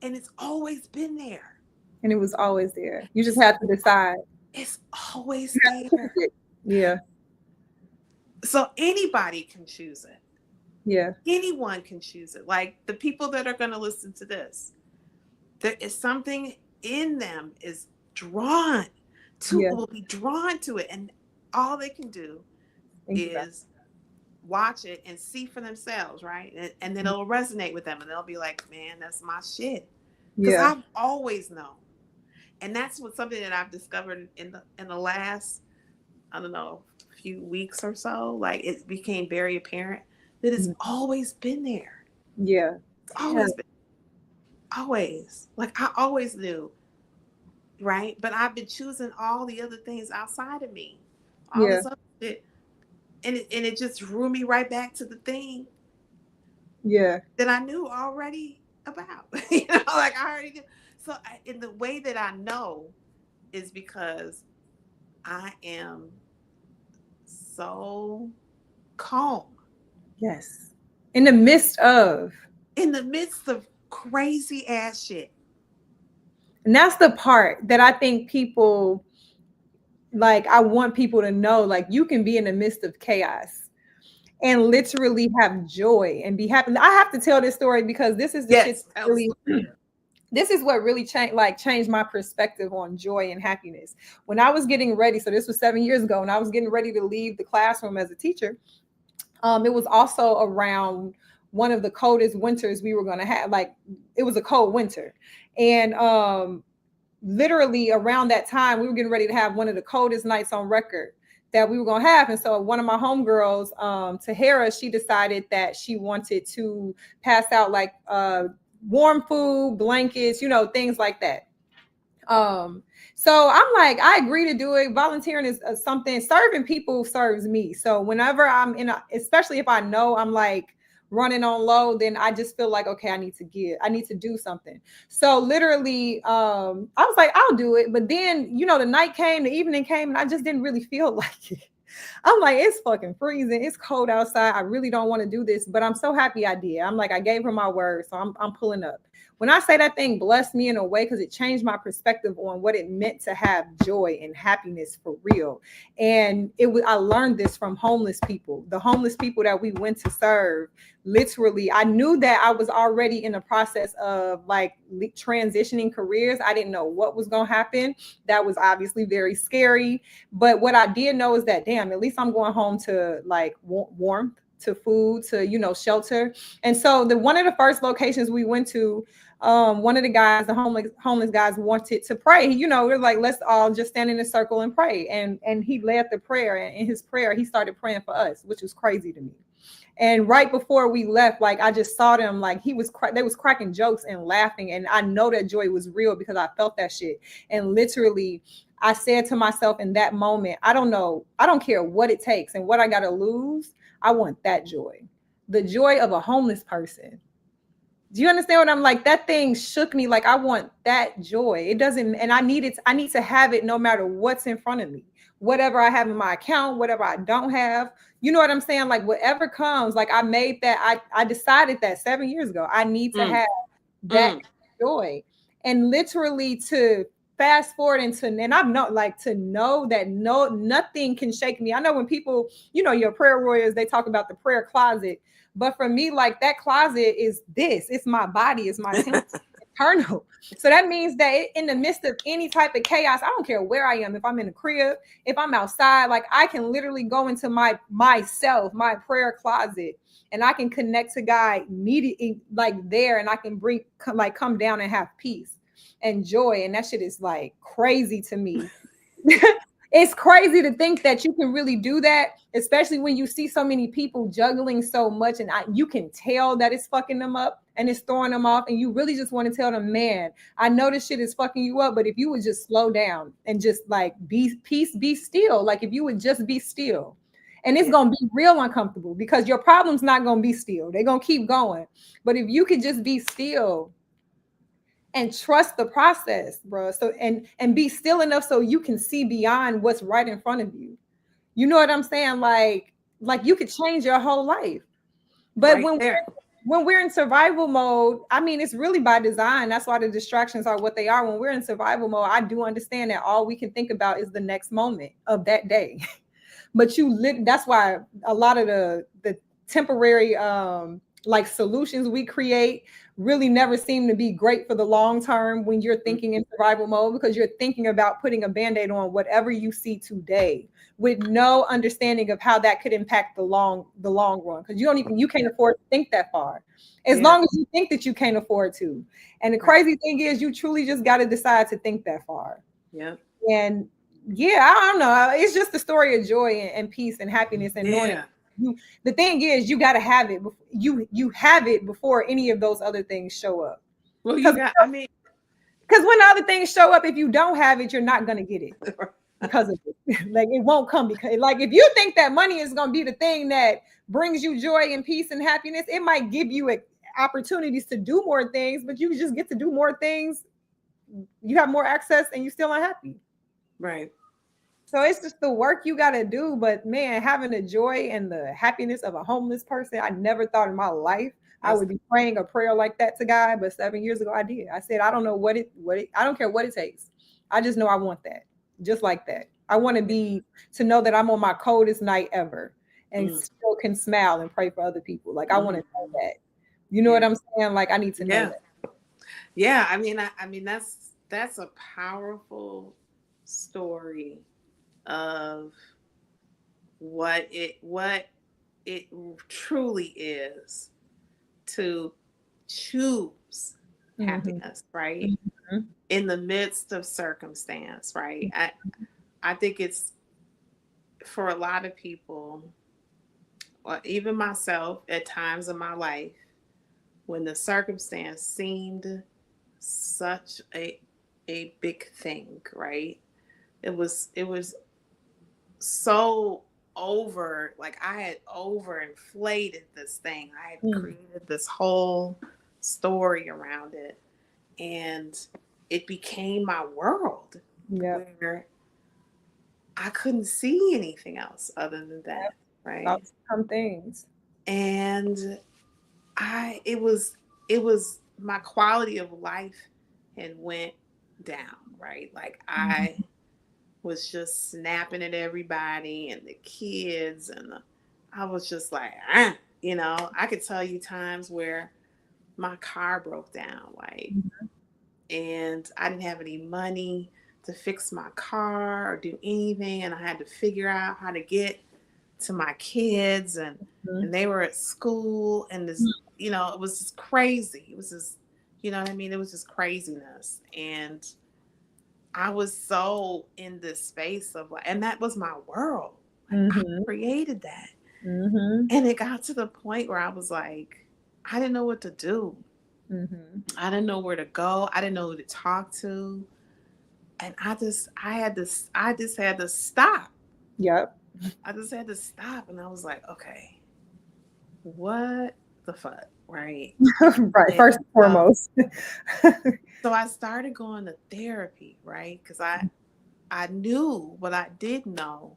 and it's always been there. And it was always there. You just It's have to decide. it's always You have to choose there. it. Yeah. So anybody can choose it. Yeah. Anyone can choose it. Like the people that are going to listen to this, there is something in them is drawn to, Yeah. will be drawn to it. And all they can do Exactly. is watch it and see for themselves, right? And then it'll resonate with them and they'll be like, man, that's my shit. Because Yeah. I've always known. And that's something that I've discovered in the last, I don't know, few weeks or so. Like it became very apparent that it's Mhm. always been there. Yeah. It's Yeah. always been, always. Like I always knew right? But I've been choosing all the other things outside of me, all Yeah. this other shit, and it just drew me right back to the thing Yeah. that I knew already about. You know, like I already knew. So, in the way that I know is because I am so calm Yes. In the midst of. in the midst of crazy ass shit. And that's the part that I think people like, I want people to know, like, you can be in the midst of chaos and literally have joy and be happy. I have to tell this story because this is the shit Yes, that that was really this is what really changed my perspective on joy and happiness. When I was getting ready, so this was 7 years ago, and I was getting ready to leave the classroom as a teacher. It was also around one of the coldest winters we were going to have. Like, it was a cold winter, and literally around that time, we were getting ready to have one of the coldest nights on record that we were going to have. And so one of my homegirls, Tahara, she decided that she wanted to pass out like warm food, blankets, things like that. So I'm like, I agree to do it. Volunteering is something, serving people serves me. So whenever I'm especially if I know I'm like running on low, then I just feel like, okay, I need to do something. So literally, I was like, I'll do it. But then, the night came, the evening came, and I just didn't really feel like it. I'm like, it's fucking freezing. It's cold outside. I really don't want to do this, but I'm so happy I did. I'm like, I gave her my word. So I'm pulling up. When I say that thing blessed me in a way, because it changed my perspective on what it meant to have joy and happiness for real. And I learned this from homeless people, the homeless people that we went to serve. Literally, I knew that I was already in the process of like transitioning careers. I didn't know what was going to happen. That was obviously very scary. But what I did know is that, damn, at least I'm going home to like warmth, to food, to, shelter. And so one of the first locations we went to, one of the guys, the homeless guys, wanted to pray. We're like, let's all just stand in a circle and pray. And he led the prayer. And in his prayer, he started praying for us, which was crazy to me. And right before we left, like, I just saw them, like, they was cracking jokes and laughing. And I know that joy was real because I felt that shit. And literally, I said to myself in that moment, I don't care what it takes and what I got to lose. I want that joy, the joy of a homeless person. Do you understand what I'm like? That thing shook me. Like, I want that joy. It doesn't, and I need to have it no matter what's in front of me, whatever I have in my account, whatever I don't have. You know what I'm saying? Like, whatever comes, like, I decided that 7 years ago, I need to have that joy. And literally to fast forward and I've known, like, to know that nothing can shake me. I know when people, your prayer warriors, they talk about the prayer closet. But for me, like, that closet is it's my body, it's my temple, eternal. So that means that in the midst of any type of chaos, I don't care where I am, if I'm in the crib, if I'm outside, like, I can literally go into my prayer closet, and I can connect to God immediately, like, there, and I can come down and have peace and joy. And that shit is like crazy to me. It's crazy to think that you can really do that, especially when you see so many people juggling so much, and you can tell that it's fucking them up and it's throwing them off, and you really just want to tell them, man, I know this shit is fucking you up, but if you would just slow down and just like be still, like, if you would just be still, and it's going to be real uncomfortable because your problem's not going to be still. They're going to keep going. But if you could just be still and trust the process, bro. So and be still enough so you can see beyond what's right in front of you. You know what I'm saying? Like you could change your whole life. But right when we're in survival mode, I mean, it's really by design. That's why the distractions are what they are. When we're in survival mode, I do understand that all we can think about is the next moment of that day. But that's why a lot of the temporary like solutions we create really never seem to be great for the long term when you're thinking in survival mode, because you're thinking about putting a band-aid on whatever you see today with no understanding of how that could impact the long run, because you can't afford to think that far, as long as you think that you can't afford to. And the crazy thing is, you truly just got to decide to think that far. And I don't know, it's just the story of joy and peace and happiness, and knowing the thing is, you got to have it. You have it before any of those other things show up. Well, because Because when the other things show up, if you don't have it, you're not gonna get it because of it. Like it won't come because, like, if you think that money is gonna be the thing that brings you joy and peace and happiness, it might give you opportunities to do more things, but you just get to do more things. You have more access, and you're still unhappy. Right. So it's just the work you got to do. But man, having the joy and the happiness of a homeless person, I never thought in my life I would be praying a prayer like that to God. But 7 years ago, I did. I said, I don't know I don't care what it takes. I just know I want that, just like that. I want to know that I'm on my coldest night ever and still can smile and pray for other people. Like I want to know that. You know what I'm saying? Like I need to know that. Yeah. I mean, that's a powerful story of what it truly is to choose happiness, right? Mm-hmm. In the midst of circumstance, right? I think it's for a lot of people, or even myself at times in my life, when the circumstance seemed such a big thing, right? It was so over, like I had overinflated this thing. I had created this whole story around it, and it became my world where I couldn't see anything else other than that, right? Some things. And it was my quality of life had went down, right? Like I was just snapping at everybody and the kids, and I was just like, I could tell you times where my car broke down, like, and I didn't have any money to fix my car or do anything, and I had to figure out how to get to my kids, and they were at school, and this, it was just crazy. It was just, you know what I mean? It was just craziness, and I was so in this space of like, and that was my world. Like, I created that. And it got to the point where I was like, I didn't know what to do. I didn't know where to go. I didn't know who to talk to. And I just had to stop. Yep. I just had to stop. And I was like, okay, what the fuck? Right. Right. And, first and foremost. So I started going to therapy, right? Because I knew, what I did know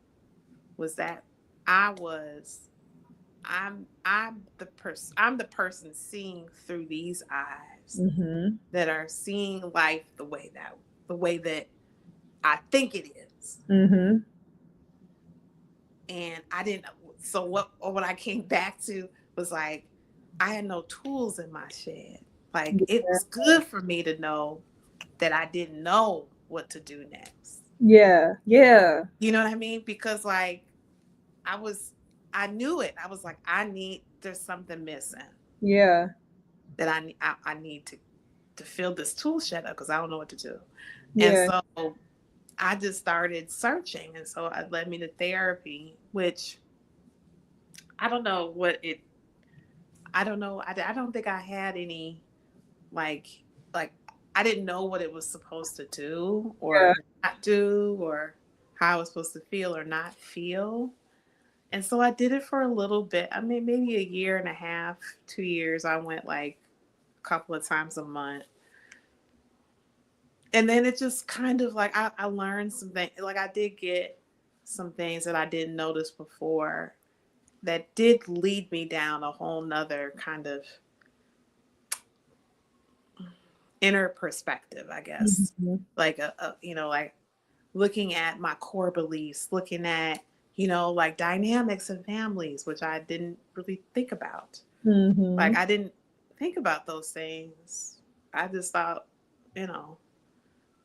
was that I'm the person seeing through these eyes that are seeing life the way that I think it is. And I didn't. So what I came back to was like, I had no tools in my shed. Like it was good for me to know that I didn't know what to do next. Yeah. You know what I mean? Because like I knew it. I was like, there's something missing. Yeah. That I need to fill this tool shed up because I don't know what to do. Yeah. And so I just started searching. And so it led me to therapy, which I don't know what it, I don't know. I don't think I had any, like, I didn't know what it was supposed to do or not do, or how I was supposed to feel or not feel. And so I did it for a little bit. I mean, maybe a year and a half, 2 years. I went like a couple of times a month. And then it just kind of like, I learned some things. Like I did get some things that I didn't notice before that did lead me down a whole nother kind of inner perspective, I guess. Like like looking at my core beliefs, looking at, like dynamics of families, which I didn't really think about. Like I didn't think about those things. I just thought,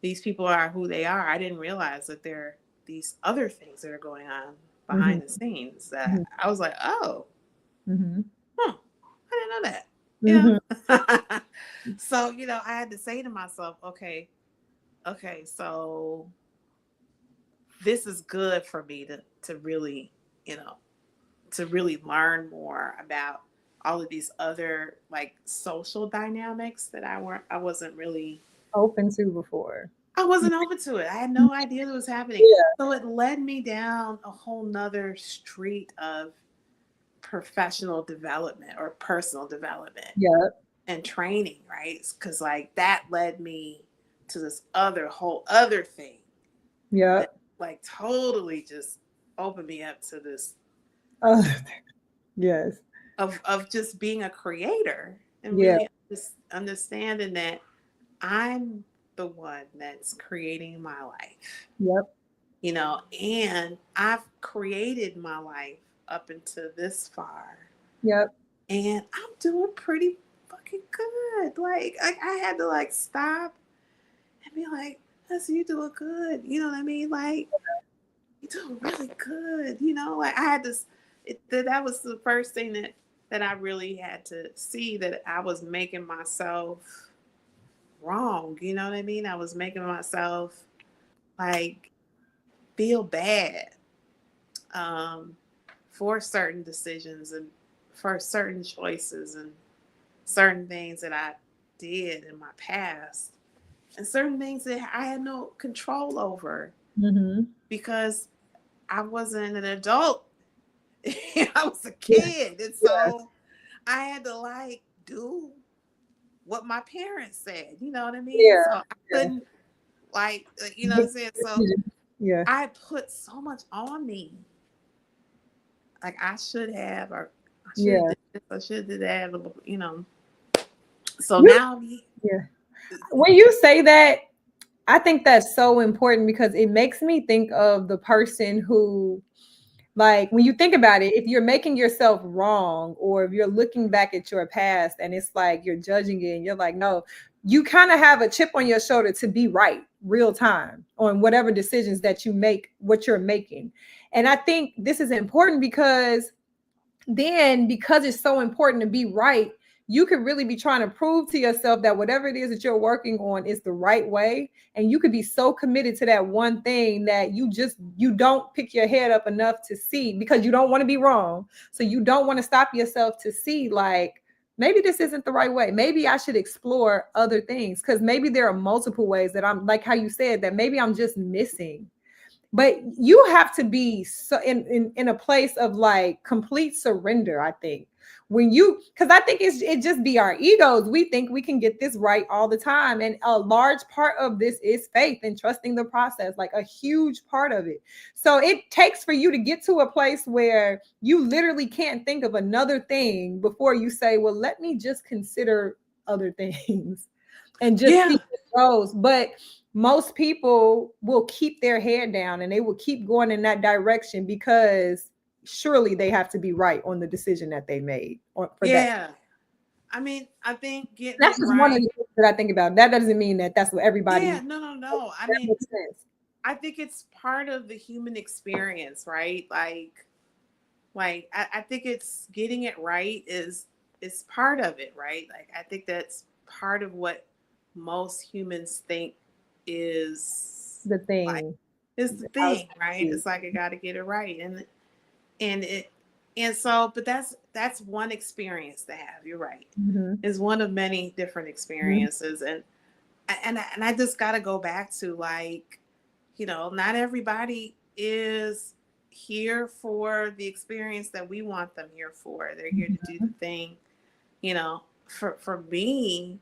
these people are who they are. I didn't realize that there are these other things that are going on behind the scenes that I was like, oh, I didn't know that. So, I had to say to myself, okay, so this is good for me to really, to really learn more about all of these other like social dynamics that I wasn't really open to before. I wasn't open to it. I had no idea that was happening. Yeah. So it led me down a whole nother street of professional development or personal development Yep. and training, right? Because like that led me to this whole other thing that Yep. like totally just opened me up to this Uh, yes. of just being a creator and Yeah. really just understanding that I'm the one that's creating my life, Yep. and I've created my life up until this far, Yep. and I'm doing pretty fucking good. Like I had to like stop and be like, "That's you doing good." You know what I mean? Like you're doing really good. Like I had this. That was the first thing that I really had to see, that I was making myself wrong. You know what I mean? I was making myself like feel bad um, for certain decisions and for certain choices and certain things that I did in my past and certain things that I had no control over Mm-hmm. because I wasn't an adult. I was a Yeah. kid. And Yeah. so I had to like do what my parents said. You know what I mean? Yeah. So I Yeah. couldn't you know what I'm saying? So Yeah. I put so much on me. Like I should have, or I should have Yeah. did this, I should have did that. So You, now, yeah. When you say that, I think that's so important because it makes me think of the person who, like, when you think about it, if you're making yourself wrong or if you're looking back at your past and it's like you're judging it and you're like, no, you kind of have a chip on your shoulder to be right real time on whatever decisions that you make, what you're making. And I think this is important because then, because it's so important to be right, you could really be trying to prove to yourself that whatever it is that you're working on is the right way, and you could be so committed to that one thing that you don't pick your head up enough to see, because you don't want to be wrong, so you don't want to stop yourself to see, like, maybe this isn't the right way, maybe I should explore other things, because maybe there are multiple ways that I'm, like how you said, that maybe I'm just missing. But you have to be so in a place of like complete surrender, I think, when you, because I think it just be our egos. We think we can get this right all the time, and a large part of this is faith and trusting the process, like a huge part of it. So it takes for you to get to a place where you literally can't think of another thing before you say, well, let me just consider other things and just see yeah, what goes. But most people will keep their head down and they will keep going in that direction because surely they have to be right on the decision that they made for that. yeah. I mean, I think getting That's it just one of right. the things that I think about. That doesn't mean that that's what Yeah, everybody. no, no, no. I That mean, makes sense. I think it's part of the human experience, right? Like I think it's getting it right is part of it, right? Like I think that's part of what most humans think is The like thing. is the I was thing, right? It's like I got to get it right, and it and so, but that's one experience to have. You're right. mm-hmm. Is one of many different Mm-hmm. experiences, and I just got to go back to like, not everybody is here for the experience that we want them here for. They're here to do the thing, for me,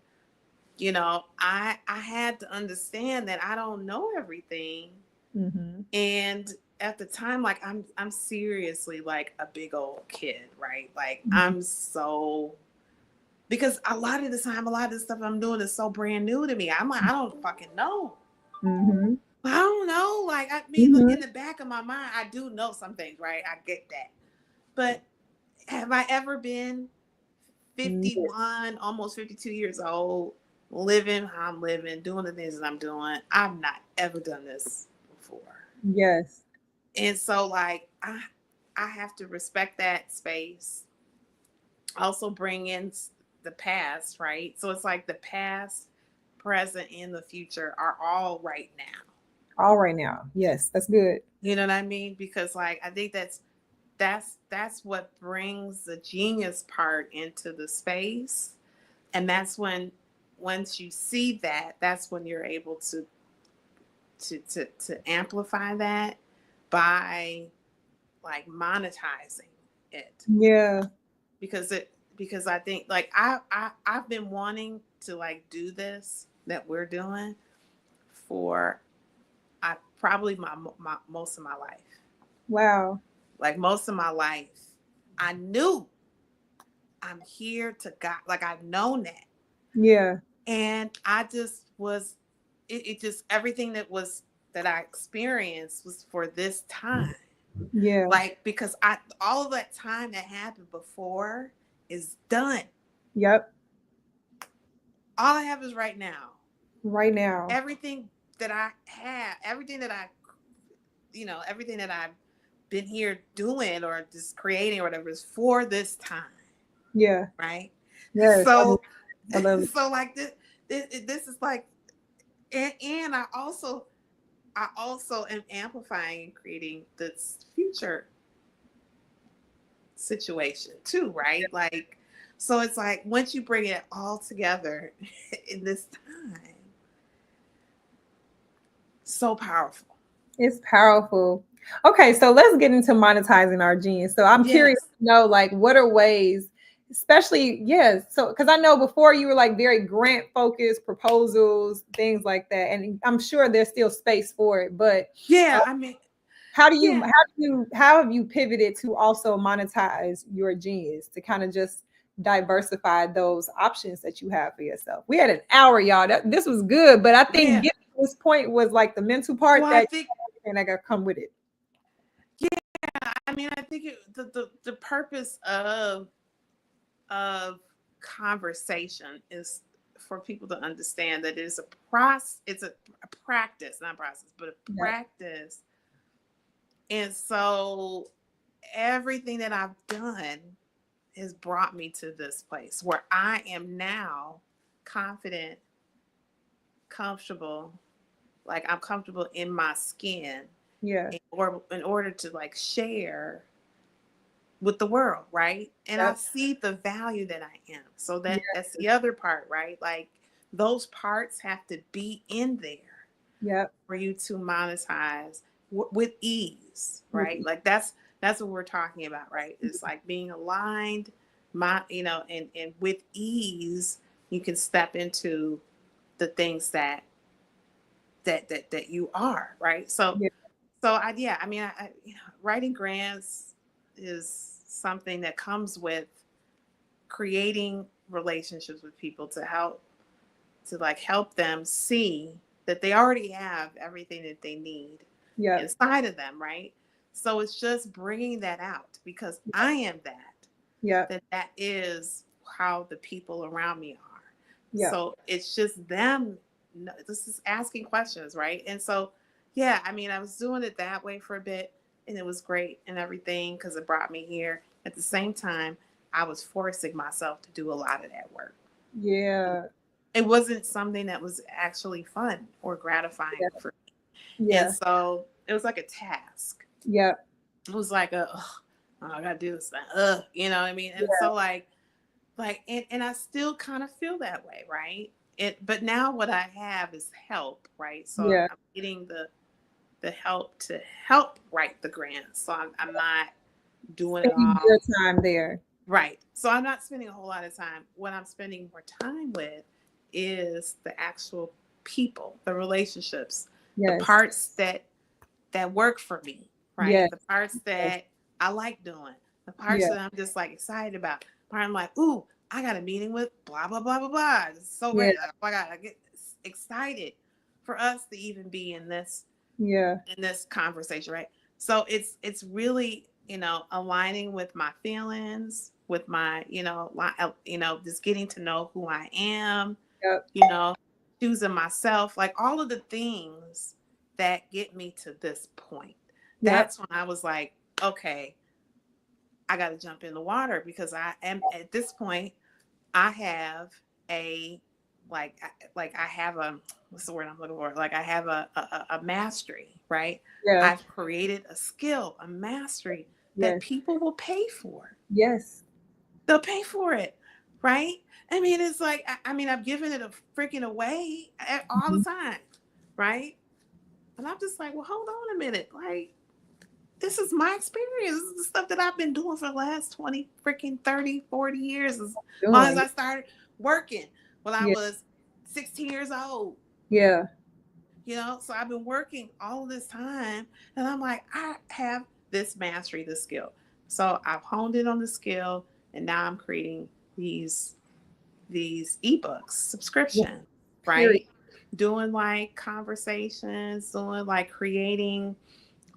I had to understand that I don't know everything. Mm-hmm. And at the time, like I'm seriously like a big old kid, right? Like I'm so, because a lot of the time, a lot of the stuff I'm doing is so brand new to me. I'm like, I don't fucking know. Mm-hmm. I don't know. Like, I mean, look, Mm-hmm. in the back of my mind, I do know some things, right? I get that. But have I ever been Mm-hmm. 51, almost 52 years old, living how I'm living, doing the things that I'm doing? I've not ever done this before. Yes. And so, like, I have to respect that space. Also bring in the past, right? So it's like the past, present, and the future are all right now. All right now. Yes, that's good. You know what I mean? Because like I think that's what brings the genius part into the space. And that's when once you see that, that's when you're able to amplify that by like monetizing it. Yeah. Because I think like I've been wanting to like do this that we're doing for I probably my most of my life. Wow. Like most of my life, I knew I'm here to God. Like I've known that, Yeah. and I just was. It just everything that I experienced was for this time. Yeah. Like because I all of that time that happened before is done. Yep. All I have is right now. Right now. Everything that I have, everything that everything that I've been here doing or just creating or whatever is for this time, Yeah. right? Yes. So, I love it. so like this is like, and I also am amplifying and creating this future situation too, right? Like, so it's like once you bring it all together in this time, so powerful. It's powerful. Okay, so let's get into monetizing our genius. So I'm curious Yes. to know, like, what are ways, especially, yes. So, because I know before you were like very grant focused, proposals, things like that, and I'm sure there's still space for it. But Yeah. I mean, yeah. how have you pivoted to also monetize your genius to kind of just diversify those options that you have for yourself? We had an hour, y'all. This was good, but I think Yeah. getting to this point was like the mental part Well, I that think, and I got to come with it. I mean, I think the purpose of conversation is for people to understand that it's a process, it's a practice, not process, but a Yeah, practice. And so everything that I've done has brought me to this place where I am now confident, comfortable, like I'm comfortable in my skin yeah, in order to like share with the world, right? And I yep, see the value that I am. So yeah, that's the other part, right? Like those parts have to be in there yep, for you to monetize with ease, with right? Like that's what we're talking about, right? It's like being aligned, and with ease, you can step into the things that you are, right? So yeah, so I mean, writing grants is something that comes with creating relationships with people to help them see that they already have everything that they need yep, inside of them, right? So it's just bringing that out because I am yep, that is how the people around me are. yep, So it's just them. This is asking questions, right? And so, yeah, I mean, I was doing it that way for a bit, and it was great and everything because it brought me here. At the same time, I was forcing myself to do a lot of that work. yeah, It wasn't something that was actually fun or gratifying yeah, for me, and yeah, so it was like a task. yep, It was like I gotta do this thing, you know what I mean? And yeah, so and I still kind of feel that way, right? But now what I have is help, right? So I'm, yeah. I'm getting the help to help write the grants. So I'm not doing it Spending all, your time there. right. So I'm not spending a whole lot of time. What I'm spending more time with is the actual people, the relationships, the Yes, parts that work for me, yes, right? The parts yes, that I like doing, the parts yeah, that I'm just like excited about. Part I'm like, ooh, I got a meeting with blah blah blah blah blah. It's so yeah, great. Like, oh my God, I get excited for us to even be yeah, in this conversation, right? So it's really aligning with my feelings, with my just getting to know who I am, yep, you know, choosing myself, like all of the things that get me to this point. yep, That's when I was like, okay, I got to jump in the water because I am at this point. I have a I have a what's the word I'm looking for? Like I have a mastery, right? yeah, I've created a skill, a mastery that yes, people will pay for. yes, They'll pay for it, right? I mean, it's like, I mean, I've given it a freaking away all the Mhm. time, right? And I'm just like, well, hold on a minute. Like, this is my experience. This is the stuff that I've been doing for the last 20, freaking 30, 40 years. As long as Doing. I started working when I Yeah. was 16 years old, Yeah. you know? So I've been working all of this time. And I'm like, I have this mastery, this skill. So I've honed in on the skill. And now I'm creating these ebooks Yeah. subscription, Period. right? Doing like conversations, doing like creating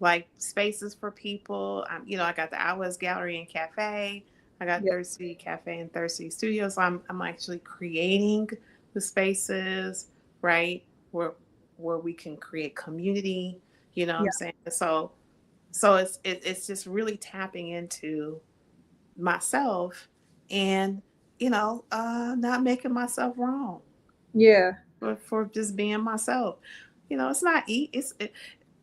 like spaces for people. You know, I got the Out West Gallery and Cafe. I got Yeah. Third City Cafe and Third City Studios. So I'm actually creating the spaces, right? Where we can create community, you know what Yeah. I'm saying? It's just really tapping into myself and not making myself wrong Yeah. for just being myself. You know, it's not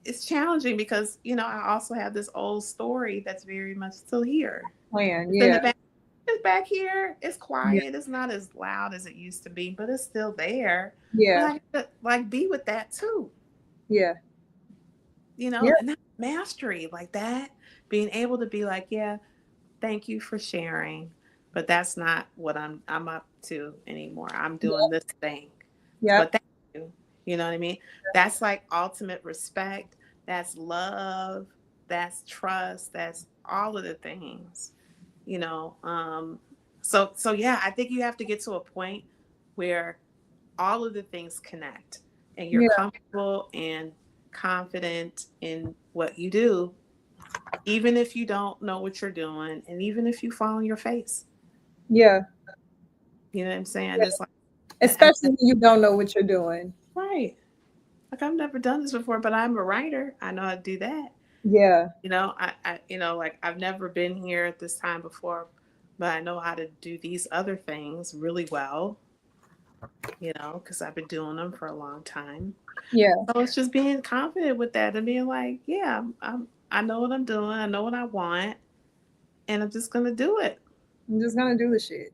it's challenging because I also have this old story that's very much still here. Plan. It's in the Yeah. back. It's back here. It's Yeah. quiet. It's not as loud as it used to be, but it's still there. But Yeah. I gotta like be with that too. Yeah. Yeah. And that mastery like that, being able to be like, yeah, thank you for sharing, but that's not what I'm up to anymore. I'm doing this thing. Yep. But thank you. You know what I mean? That's like ultimate respect. That's love. That's trust. That's all of the things. You know. So yeah, I think you have to get to a point where all of the things connect and you're Yeah. comfortable and confident in what you do, even if you don't know what you're doing and even if you fall on your face. Yeah. You know what I'm saying? Yeah. It's like, Especially when you don't know what you're doing. right. Like I've never done this before, but I'm a writer. I know how to do that. Yeah. Like I've never been here at this time before, but I know how to do these other things really well, because I've been doing them for a long time. Yeah. So it's just being confident with that and being like, yeah, I know what I'm doing. I know what I want, and I'm just going to do it. I'm just gonna do the shit.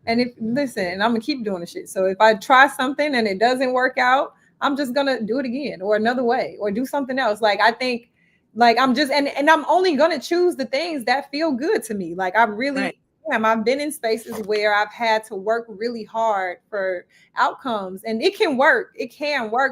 And if listen, I'm gonna keep doing the shit. So if I try something and it doesn't work out, I'm just gonna do it again or another way or do something else. Like I think like I'm just and I'm only gonna choose the things that feel good to me. Like I Right. really am. I've been in spaces where I've had to work really hard for outcomes and it can work,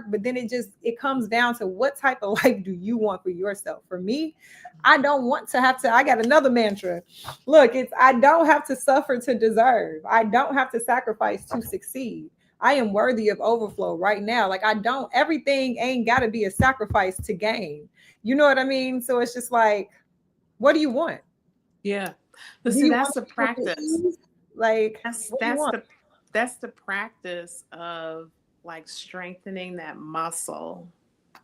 but then it comes down to what type of life do you want for yourself. For me, I don't want to have to, I got another mantra. Look, it's I don't have to suffer to deserve. I don't have to sacrifice to succeed. I am worthy of overflow right now. Like I don't, everything ain't got to be a sacrifice to gain. You know what I mean? So it's just like, what do you want? Yeah. But Do see, you that's want the people to practice. ease? Like, That's what do you that's want? the practice of like strengthening that muscle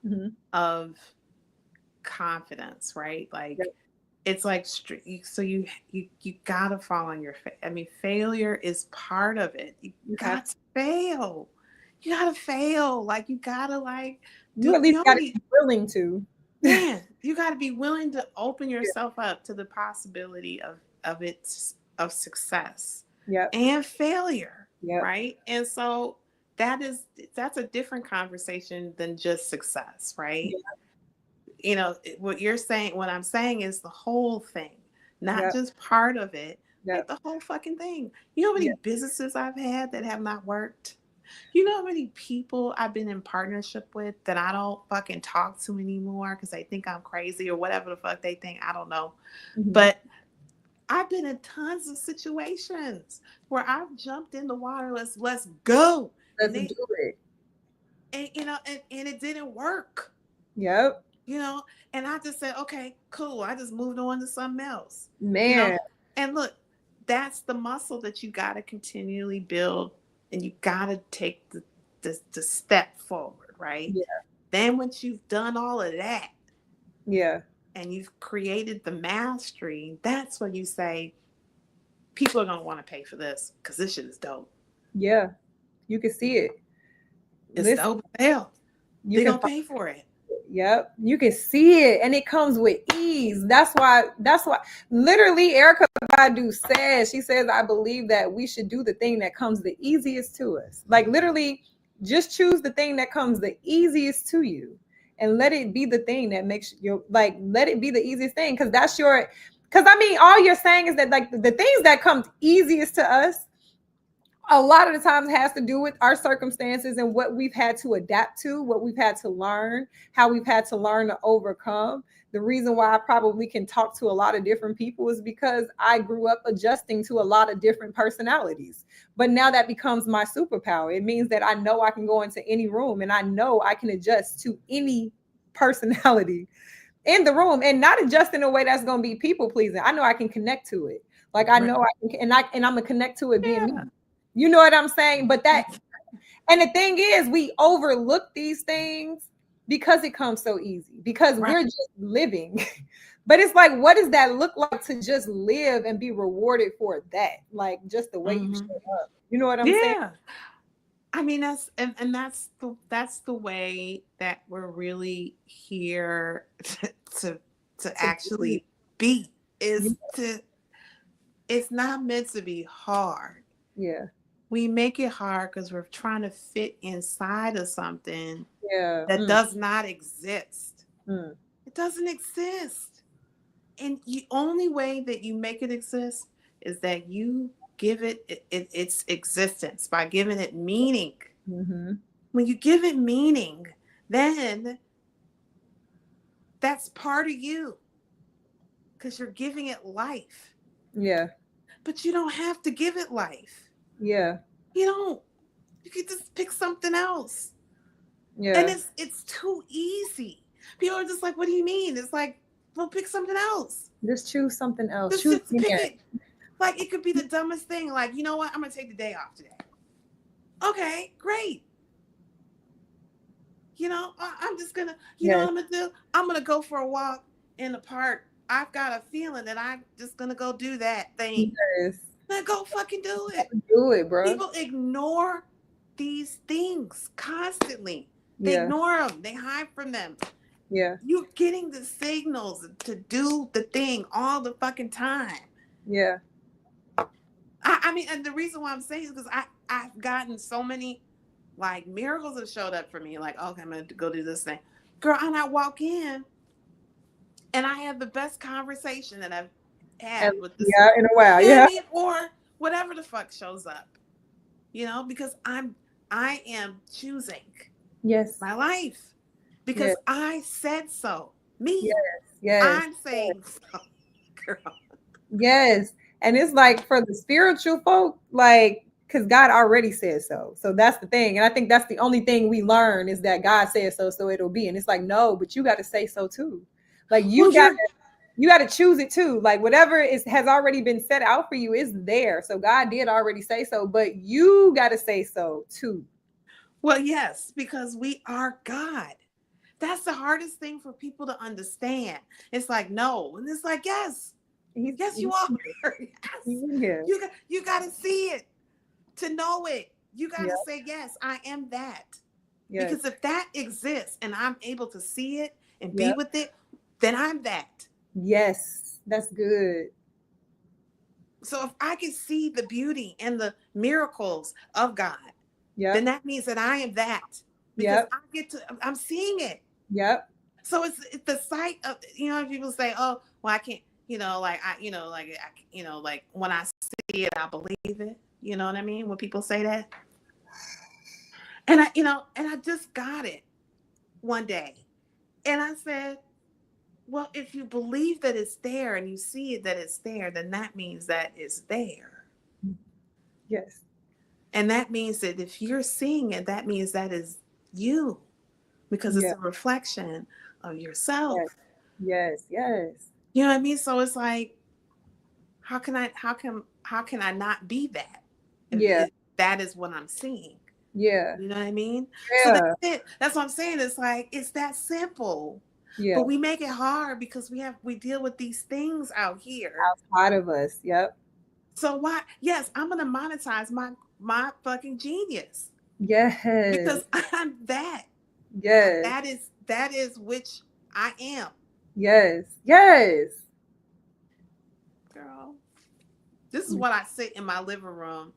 Mhm. of confidence, right? Yep. Like it's like so you gotta fall on your face. I mean, failure is part of it. You You have got to fail. You gotta fail. Like you gotta like you do at you least know got to many be willing to. man, you gotta be willing to open Yeah. yourself up to the possibility of success Yep. and failure, Yep. right? And so that's a different conversation than just success, right? Yeah. What I'm saying is the whole thing, not Yep. just part of it, like Yep. the whole fucking thing. You know how many Yep. businesses I've had that have not worked? You know how many people I've been in partnership with that I don't fucking talk to anymore because they think I'm crazy or whatever the fuck they think. I don't know. Mhm. But I've been in tons of situations where I've jumped in the water, let's go. And Let's do they it. and it didn't work. Yep. you know, and I just said, okay, cool. I just moved on to something else, you know. Man. And look, that's the muscle that you got to continually build, and you got to take the step forward, right? Yeah. Then once you've done all of that Yeah. and you've created the mastery, that's when you say, people are gonna want to pay for this because this shit is dope. Yeah. You can see it. It's Listen, dope as hell. you They're can gonna find, pay for it. Yep. You can see it and it comes with ease. That's why literally Erica Badu says, she says, I believe that we should do the thing that comes the easiest to us. Like literally just choose the thing that comes the easiest to you and let it be the thing that makes you like, let it be the easiest thing. Cause that's your, cause I mean, all you're saying is that like the things that come easiest to us a lot of the times has to do with our circumstances and what we've had to adapt to, what we've had to learn, how we've had to learn to overcome. The reason why I probably can talk to a lot of different people is because I grew up adjusting to a lot of different personalities. But now that becomes my superpower. It means that I know I can go into any room and I know I can adjust to any personality in the room and not adjust in a way that's going to be people pleasing. I know I can connect to it. Like I know I can, and I'm gonna connect to it being me. You know what I'm saying? But that, and the thing is, we overlook these things because it comes so easy, because we're just living. But it's like, what does that look like to just live and be rewarded for that? Like just the way you show up. You know what I'm saying? I mean, that's the way that we're really here to actually be. It's not meant to be hard. Yeah. We make it hard because we're trying to fit inside of something that Mm. does not exist. Mm. It doesn't exist. And the only way that you make it exist is that you give it its existence by giving it meaning. Mm-hmm. When you give it meaning, then that's part of you because you're giving it life. Yeah. But you don't have to give it life. Yeah. You don't. You could just pick something else. Yeah. And it's too easy. People are just like, what do you mean? It's like, well, pick something else. Just choose something else. Just pick it. Like, it could be the dumbest thing. Like, you know what? I'm going to take the day off today. Okay, great. You know, I'm just going to, you know what I'm going to do? I'm going to go for a walk in the park. I've got a feeling that I'm just going to go do that thing. Yes. Then go fucking do it. Do it, bro. People ignore these things constantly. They ignore them. They hide from them. Yeah. You're getting the signals to do the thing all the fucking time. Yeah. I mean, and the reason why I'm saying is because I've gotten so many like miracles have showed up for me. Like, okay, I'm gonna go do this thing. Girl, and I walk in and I have the best conversation that I've had with this. Yeah, in a while. You know Yeah. what I mean? Or whatever the fuck shows up. You know, because I am choosing my life. Because I said so. Me. Yes. I'm saying so, girl. Yes. And it's like for the spiritual folk, like, because God already said so. So that's the thing. And I think that's the only thing we learn is that God said so, so it'll be. And it's like, no, but you got to say so too. Like you got to choose it too. Like whatever has already been set out for you is there. So God did already say so, but you got to say so too. Well, yes, because we are God. That's the hardest thing for people to understand. It's like, no. And it's like, yes. Yes, you are. Yes. You got to see it to know it. You got to say, yes, I am that. Yes. Because if that exists and I'm able to see it and be with it, then I'm that. Yes, that's good. So if I can see the beauty and the miracles of God, then that means that I am that. Because I'm seeing it. Yep. So it's the sight of, people say, oh, well, I can't, like when I see it, I believe it. You know what I mean? When people say that. And I just got it one day. And I said, well, if you believe that it's there and you see it that it's there, then that means that it's there. Yes. And that means that if you're seeing it, that means that is you. Because it's a reflection of yourself. Yes. You know what I mean? So it's like, how can I not be that? If that is what I'm seeing. Yeah. You know what I mean? Yeah. So that's it. That's what I'm saying. It's like, it's that simple. Yeah. But we make it hard because we deal with these things out here. Outside of us. Yep. So why? Yes, I'm gonna monetize my fucking genius. Yes. Because I'm that. Yes. that is which I am. Yes. Yes. Girl, this is what I sit in my living room.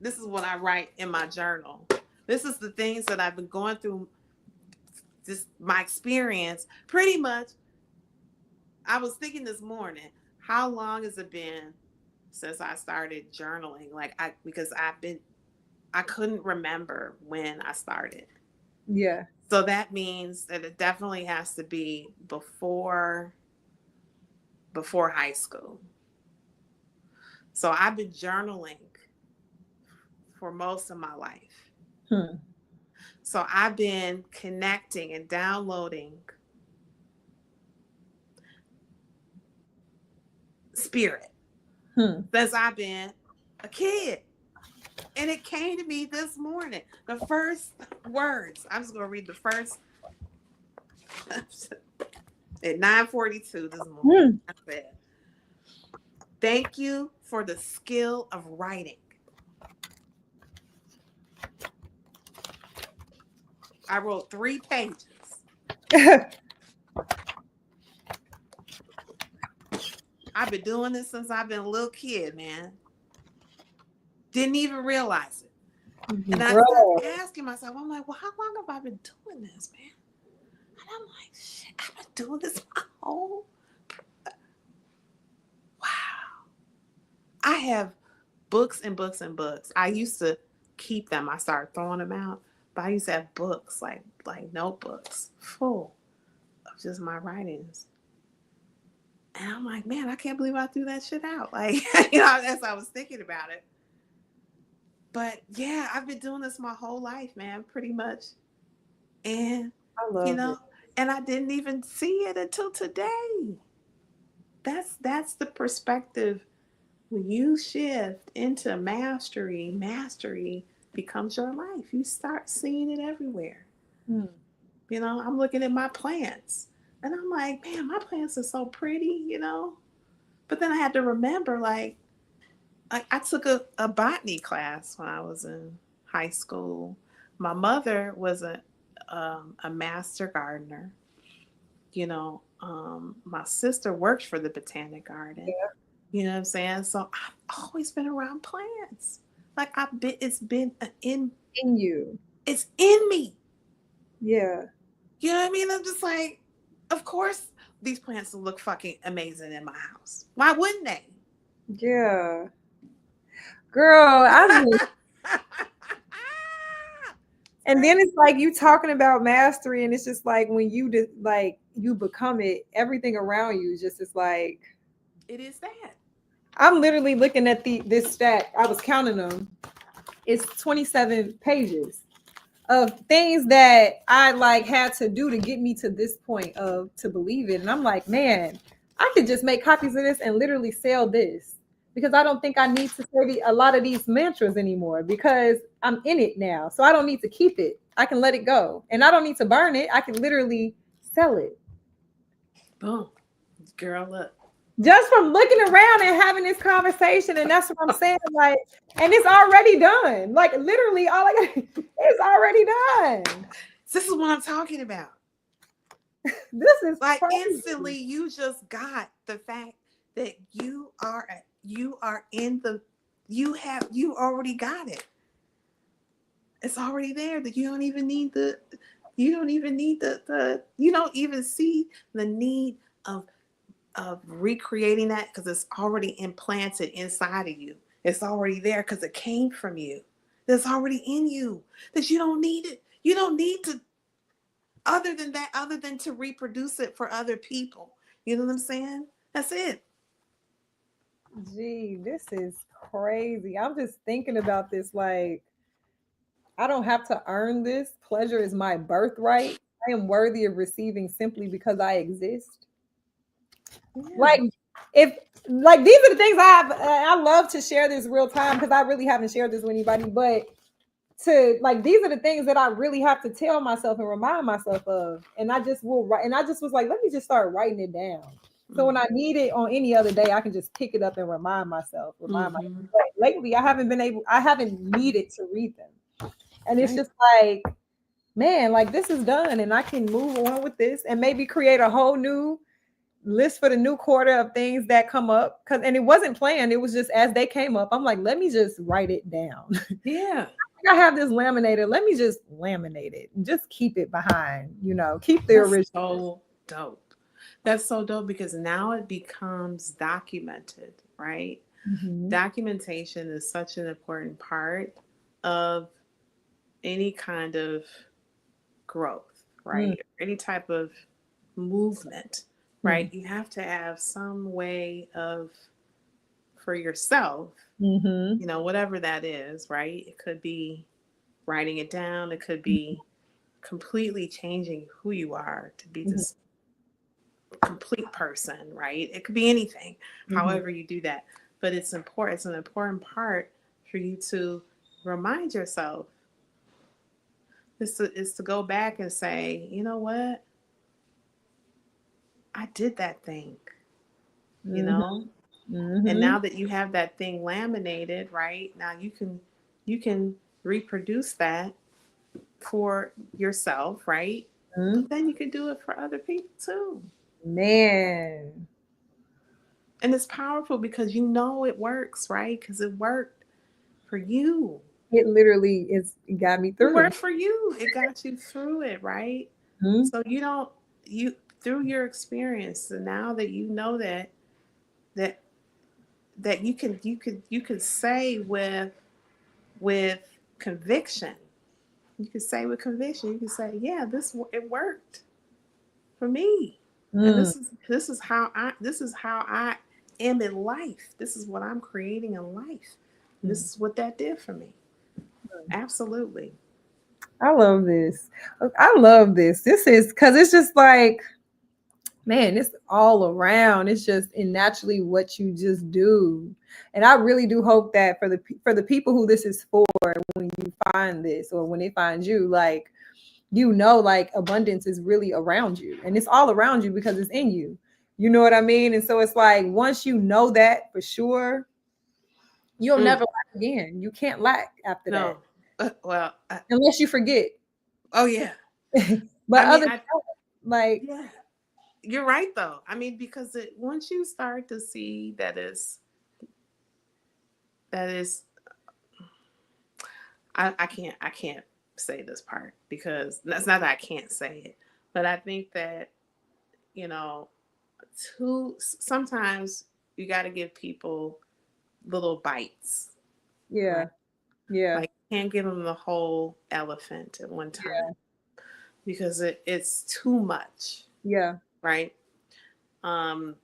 This is what I write in my journal. This is the things that I've been going through, this my experience. Pretty much, I was thinking this morning, how long has it been since I started journaling? Because I couldn't remember when I started. Yeah. So that means that it definitely has to be before high school. So I've been journaling for most of my life. Hmm. So I've been connecting and downloading spirit Hmm. since I've been a kid. And it came to me this morning. The first words, I'm just going to read the first at 9:42 this morning. Hmm. I said, "Thank you for the skill of writing." I wrote 3 pages. I've been doing this since I've been a little kid, man. Didn't even realize it. And I Bro. started asking myself, I'm like, well, how long have I been doing this, man? And I'm like, shit, I've been doing this my whole. Wow. I have books and books and books. I used to keep them. I started throwing them out. But I used to have books, like notebooks, full of just my writings. And I'm like, man, I can't believe I threw that shit out. Like, as I was thinking about it. But yeah, I've been doing this my whole life, man, pretty much. And, I you love it. know, and I didn't even see it until today. That's the perspective. When you shift into mastery, mastery becomes your life. You start seeing it everywhere. Hmm. I'm looking at my plants and I'm like, man, my plants are so pretty. But then I had to remember, like, I took a botany class when I was in high school. My mother was a master gardener. My sister worked for the botanic garden. Yeah. You know what I'm saying? So I've always been around plants. Like In you. it's in me. Yeah. You know what I mean? I'm just like, of course these plants will look fucking amazing in my house. Why wouldn't they? Yeah. Girl, I just, and then it's like you talking about mastery, and it's just like when you like you become it, everything around you just is like It is that. I'm literally looking at this stat. I was counting them. It's 27 pages of things that I like had to do to get me to this point of to believe it. And I'm like, man, I could just make copies of this and literally sell this because I don't think I need to say a lot of these mantras anymore because I'm in it now. So I don't need to keep it. I can let it go. And I don't need to burn it. I can literally sell it. Boom. Girl, look. Just from looking around and having this conversation, and that's what I'm saying. Like, and it's already done. Like, literally, all I got is already done. This is what I'm talking about. This is Like crazy. instantly, you just got the fact that you are in the you already got it. It's already there. That you don't even need the you don't even need the you don't even see the need of recreating that because it's already implanted inside of you. It's already there because it came from you. It's already in you. That you don't need it. You don't need to other than to reproduce it for other people. You know what I'm saying? That's it. Gee, this is crazy. I'm just thinking about this. Like, I don't have to earn this. Pleasure is my birthright. I am worthy of receiving simply because I exist. Yeah. Like, if like these are the things I love to share this real time because I really haven't shared this with anybody, but to like these are the things that I really have to tell myself and remind myself of. And I just will write, and I just was like, let me just start writing it down. So when I need it on any other day, I can just pick it up and remind myself. Mm-hmm. But lately, I haven't needed to read them, and it's Right. just like, man, like this is done and I can move on with this and maybe create a whole new list for the new quarter of things that come up. And it wasn't planned, it was just as they came up. I'm like, let me just write it down. Yeah. I have this laminated. Let me just laminate it. Just keep it behind, keep the That's original. so dope. That's so dope because now it becomes documented, right? Mhm. Documentation is such an important part of any kind of growth, Mm. right? Any type of movement, right? You have to have some way of, for yourself, Mhm. whatever that is, right? It could be writing it down, it could be completely changing who you are to be Mhm. this complete person, right? It could be anything, Mhm. however you do that. But it's important, it's an important part for you to remind yourself is to go back and say, you know what? I did that thing, you Mhm. know? And Mhm. now that you have that thing laminated, right? Now you can reproduce that for yourself, right? Mhm. But then you can do it for other people too. Man, And it's powerful because you know it works, right? Because it worked for you. it literally got me It through. worked for you. It got you through it, right? Mhm. So you don't you through your experience, and now that you know that that you can say with conviction. You can say with conviction. You can say, "Yeah, it worked for me, and Mm. this is how I am in life. This is what I'm creating in life. And this Mm. is what that did for me." Absolutely. I love this. I love this. This is because it's just like, man, it's all around. It's just and naturally what you just do. And I really do hope that for the people who this is for, when you find this or when they find you, like like abundance is really around you, and it's all around you because it's in you. You know what I mean? And so it's like once you know that for sure, you'll Mm, never lack again. You can't lack after that no. Well, unless you forget. oh yeah. But I mean, other than that, like, yeah. You're right though. I mean, because once you start to see that is I can't say this part because that's not that I can't say it, but I think that you know, sometimes you got to give people little bites, right? yeah, yeah, Like you can't give them the whole elephant at one time yeah, because it's too much, yeah, right? Um,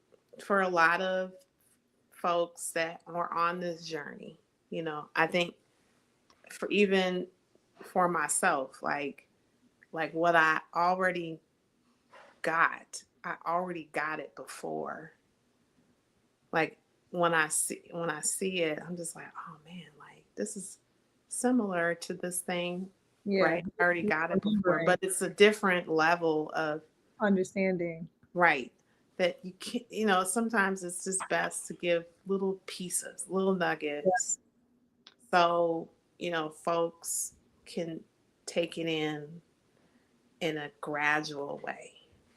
for a lot of folks that are on this journey, I think for even for myself, like what I already got it before. Like when I see it, I'm just like, oh man, like this is similar to this thing, yeah. right? I already got it before, Remembering, but it's a different level of understanding. right that you can't. Sometimes it's just best to give little pieces, little nuggets, so folks can take it in a gradual way.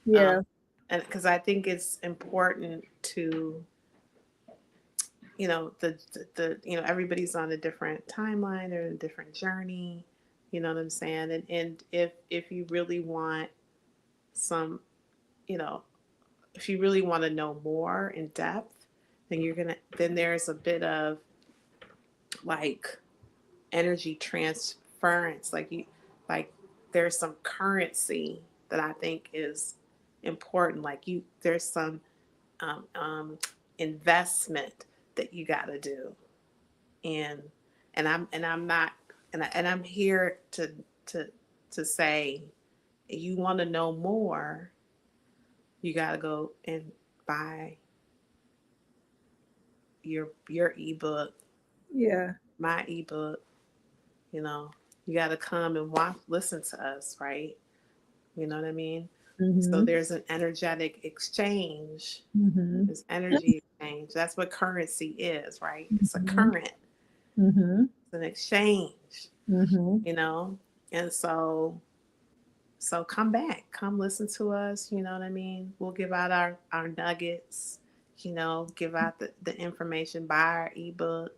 Um, Yeah, and because I think it's important to everybody's on a different timeline or a different journey. You know what I'm saying? And if you really want some, you know, if you really want to know more in depth, then there's a bit of like energy transference. Like there's some currency that I think is important. There's some um, um, investment that you got to do, and I'm not, and I'm here to to say, you want to know more, you got to go and buy your ebook, yeah. my ebook. You know, you got to come and listen to us, right? You know what I mean? So Mm-hmm. there's an energetic exchange. Mm-hmm. There's energy exchange. That's what currency is, right? It's a Mm-hmm. current. Mm-hmm. It's an exchange. Mm-hmm. you know? And so, So come back, come listen to us. You know what I mean? We'll give out our nuggets, give out the information, buy our ebook,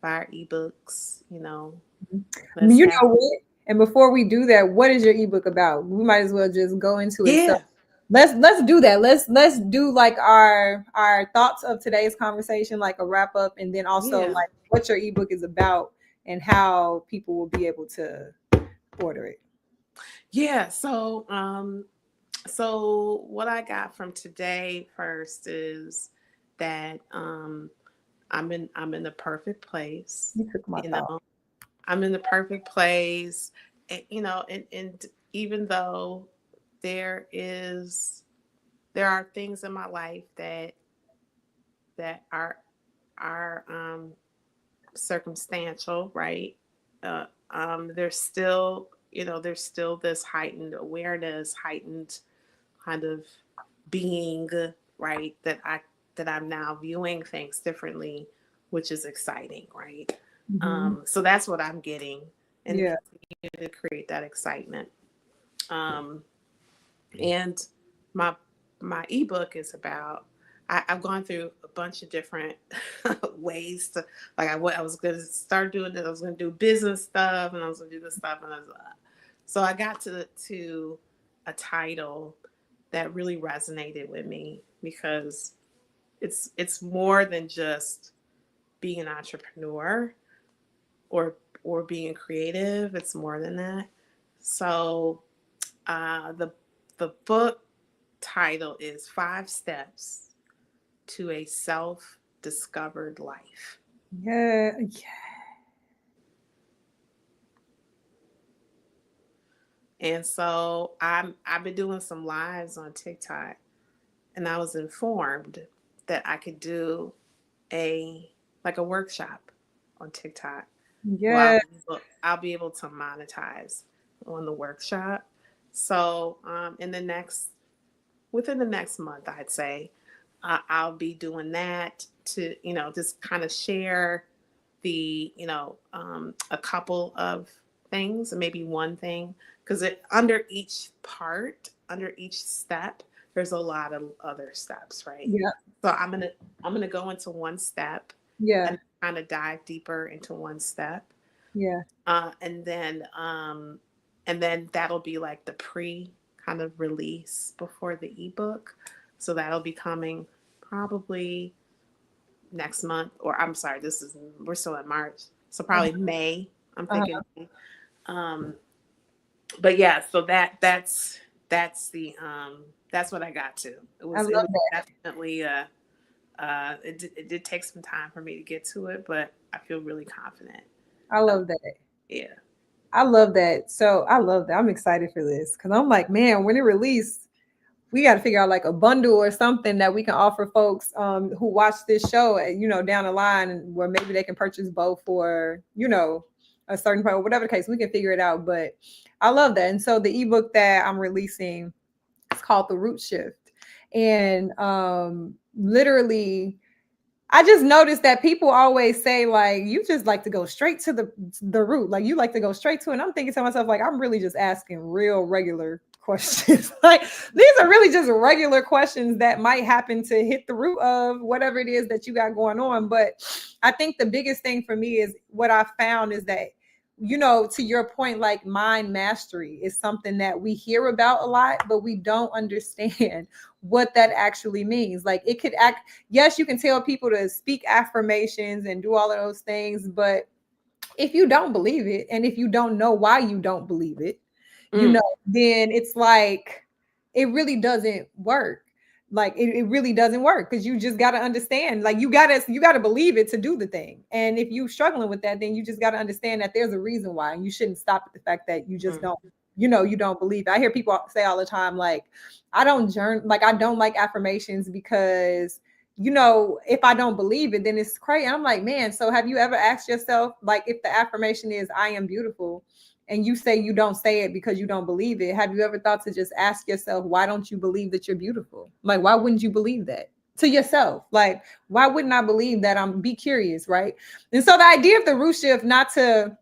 buy our ebooks, let's You have, know what? And before we do that, what is your ebook about? We might as well just go into it. So yeah, let's do that. Let's do like our thoughts of today's conversation, like a wrap up, and then also yeah, like what your ebook is about and how people will be able to order it. yeah. So what I got from today first is that I'm in the perfect place. You took my You thought. know, I'm in the perfect place, and even though there is there are things in my life that are circumstantial, right? There's still this heightened awareness, heightened kind of being, right? That I'm now viewing things differently, which is exciting, right? Mm-hmm. So that's what I'm getting, and Yeah. continue to create that excitement. Um, and my my ebook is about. I've gone through a bunch of different ways to, like, I was going to start doing it. I was going to do business stuff, and I was going to do this stuff, and so I got to a title that really resonated with me, because it's more than just being an entrepreneur, or being creative. It's more than that. So the book title is Five Steps to a Self Discovered Life. Yeah. And so I've been doing some lives on TikTok, and I was informed that I could do a like a workshop on TikTok. Well, Yeah. I'll be able to monetize on the workshop. So within the next month, I'd say, I'll be doing that to, just kind of share a couple of things, maybe one thing, because under each step, there's a lot of other steps, right? Yeah. So I'm gonna go into one step Yeah. and kind of dive deeper into one step, Yeah. uh, and then um, and then that'll be like the pre kind of release before the ebook. So that'll be coming probably next month, or I'm sorry, we're still in March, so Uh-huh. probably May. I'm thinking, Uh-huh. um, but yeah, so that's what I got to. It I was love that. definitely it did take some time for me to get to it, but I feel really confident. I Uh, love that. yeah, I love that. So I love that. I'm excited for this because I'm like, man, when it released, we got to figure out like a bundle or something that we can offer folks who watch this show, down the line, where maybe they can purchase both for, a certain price or whatever the case. We can figure it out. But I love that. And so the ebook that I'm releasing, it's called The Root Shift. And literally, I just noticed that people always say like you just like to go straight to the root, like you like to go straight to it. And I'm thinking to myself like I'm really just asking real regular questions. Like these are really just regular questions that might happen to hit the root of whatever it is that you got going on. But I think the biggest thing for me is what I found is that to your point, like mind mastery is something that we hear about a lot, but we don't understand what that actually means. Like it could act, yes, you can tell people to speak affirmations and do all of those things, but if you don't believe it and if you don't know why you don't believe it, mm, then it's like it really doesn't work. Like it really doesn't work because you just got to understand, like you gotta believe it to do the thing. And if you're struggling with that, then you just got to understand that there's a reason why, and you shouldn't stop at the fact that you just mm, don't, you don't believe it. I hear people say all the time, like, I don't like affirmations because if I don't believe it, then it's crazy. And I'm like, man, so have you ever asked yourself, like, if the affirmation is I am beautiful, and you say you don't say it because you don't believe it, have you ever thought to just ask yourself, why don't you believe that you're beautiful? Like, why wouldn't you believe that to yourself? Like, why wouldn't I believe that? Be curious, right? And so the idea of the root shift, not to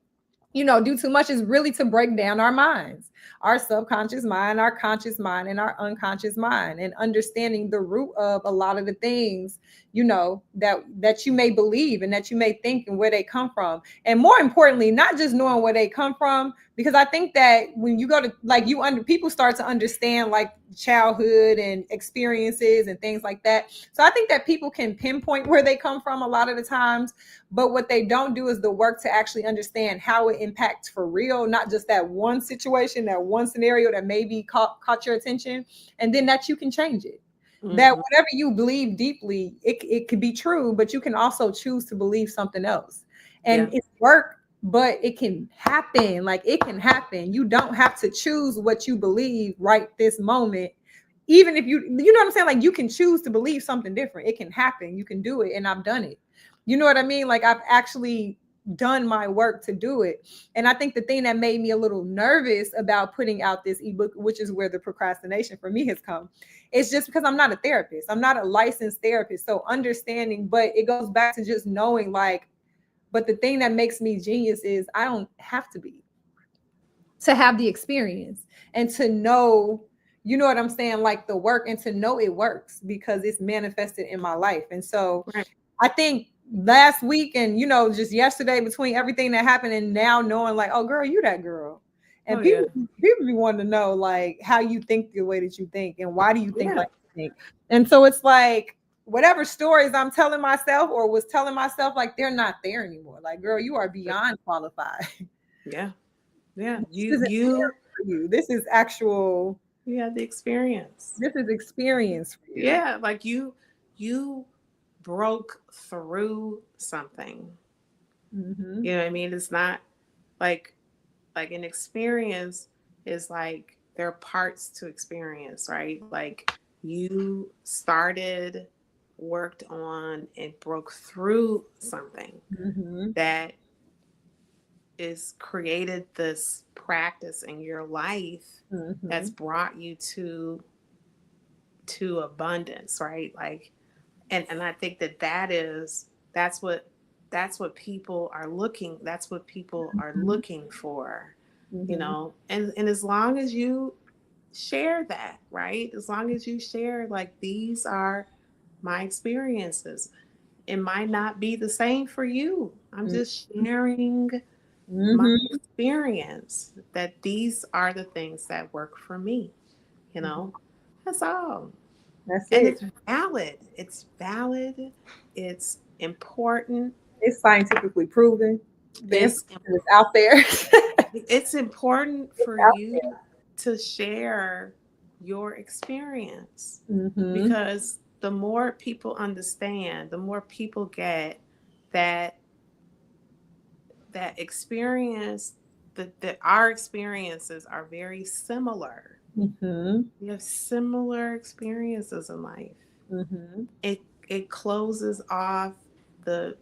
do too much is really to break down our minds, our subconscious mind, our conscious mind, and our unconscious mind, and understanding the root of a lot of the things, that you may believe and that you may think and where they come from. And more importantly, not just knowing where they come from, because I think that when you go to like people start to understand like childhood and experiences and things like that. So I think that people can pinpoint where they come from a lot of the times, but what they don't do is the work to actually understand how it impacts for real, not just that one situation, that one scenario that maybe caught your attention, and then that you can change it. That whatever you believe deeply, it could be true, but you can also choose to believe something else. And it's work, but it can happen. Like it can happen. You don't have to choose what you believe right this moment. Even if you know what I'm saying? Like you can choose to believe something different. It can happen. You can do it. And I've done it. You know what I mean? Like I've actually done my work to do it. And I think the thing that made me a little nervous about putting out this ebook, which is where the procrastination for me has come, is just because I'm not a therapist. I'm not a licensed therapist. So understanding, but it goes back to just knowing like, but the thing that makes me genius is I don't have to be to have the experience and to know, you know what I'm saying, like the work, and to know it works because it's manifested in my life. And so I think last week and just yesterday, between everything that happened and now knowing like, oh girl, you that girl. And people be wanting to know like how you think the way that you think and why do you think like you think. And so it's like whatever stories I'm telling myself or was telling myself, like they're not there anymore. Like, girl, you are beyond qualified. Yeah. This is actual. You have the experience. This is experience for you. Yeah, like you broke through something. Mm-hmm. You know what I mean? It's not like an experience is like there are parts to experience, right? Like you started, worked on, and broke through something that is created this practice in your life that's brought you to abundance, right? Like and I think that's what people are looking for, and as long as you share that, right? As long as you share like these are my experiences, it might not be the same for you. I'm just sharing my experience, that these are the things that work for me, that's all. That's And it. it's valid. It's important. It's scientifically proven. The It's information is out there. it's important for Out you to share your experience, there. because the more people understand, the more people get that experience, that our experiences are very similar. We have similar experiences in life. It closes off the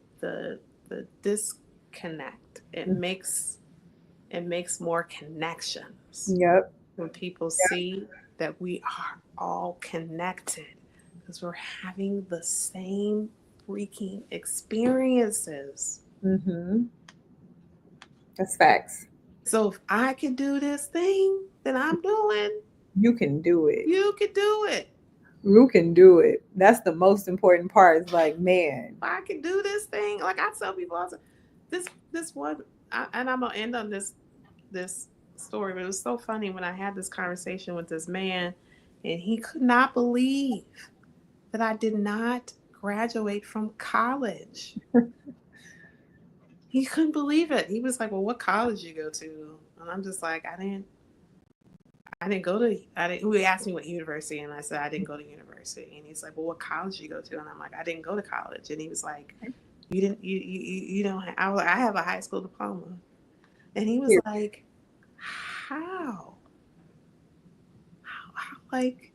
disconnect. It makes more connections. Yep. When people see that we are all connected because we're having the same freaking experiences. That's facts. So if I can do this thing that I'm doing, You can do it. you can do it. You can do it. That's the most important part. It's like, man, If I can do this thing, like I tell people also, this one, and I'm gonna end on this story, but it was so funny when I had this conversation with this man, and he could not believe that I did not graduate from college. He couldn't believe it. He was like, "Well, what college you go to?" And I'm just like, He asked me what university, and I said I didn't go to university. And he's like, "Well, what college did you go to?" And I'm like, "I didn't go to college." And he was like, "You didn't, you don't have," I was like, "I have a high school diploma." And he was like, "How? Like,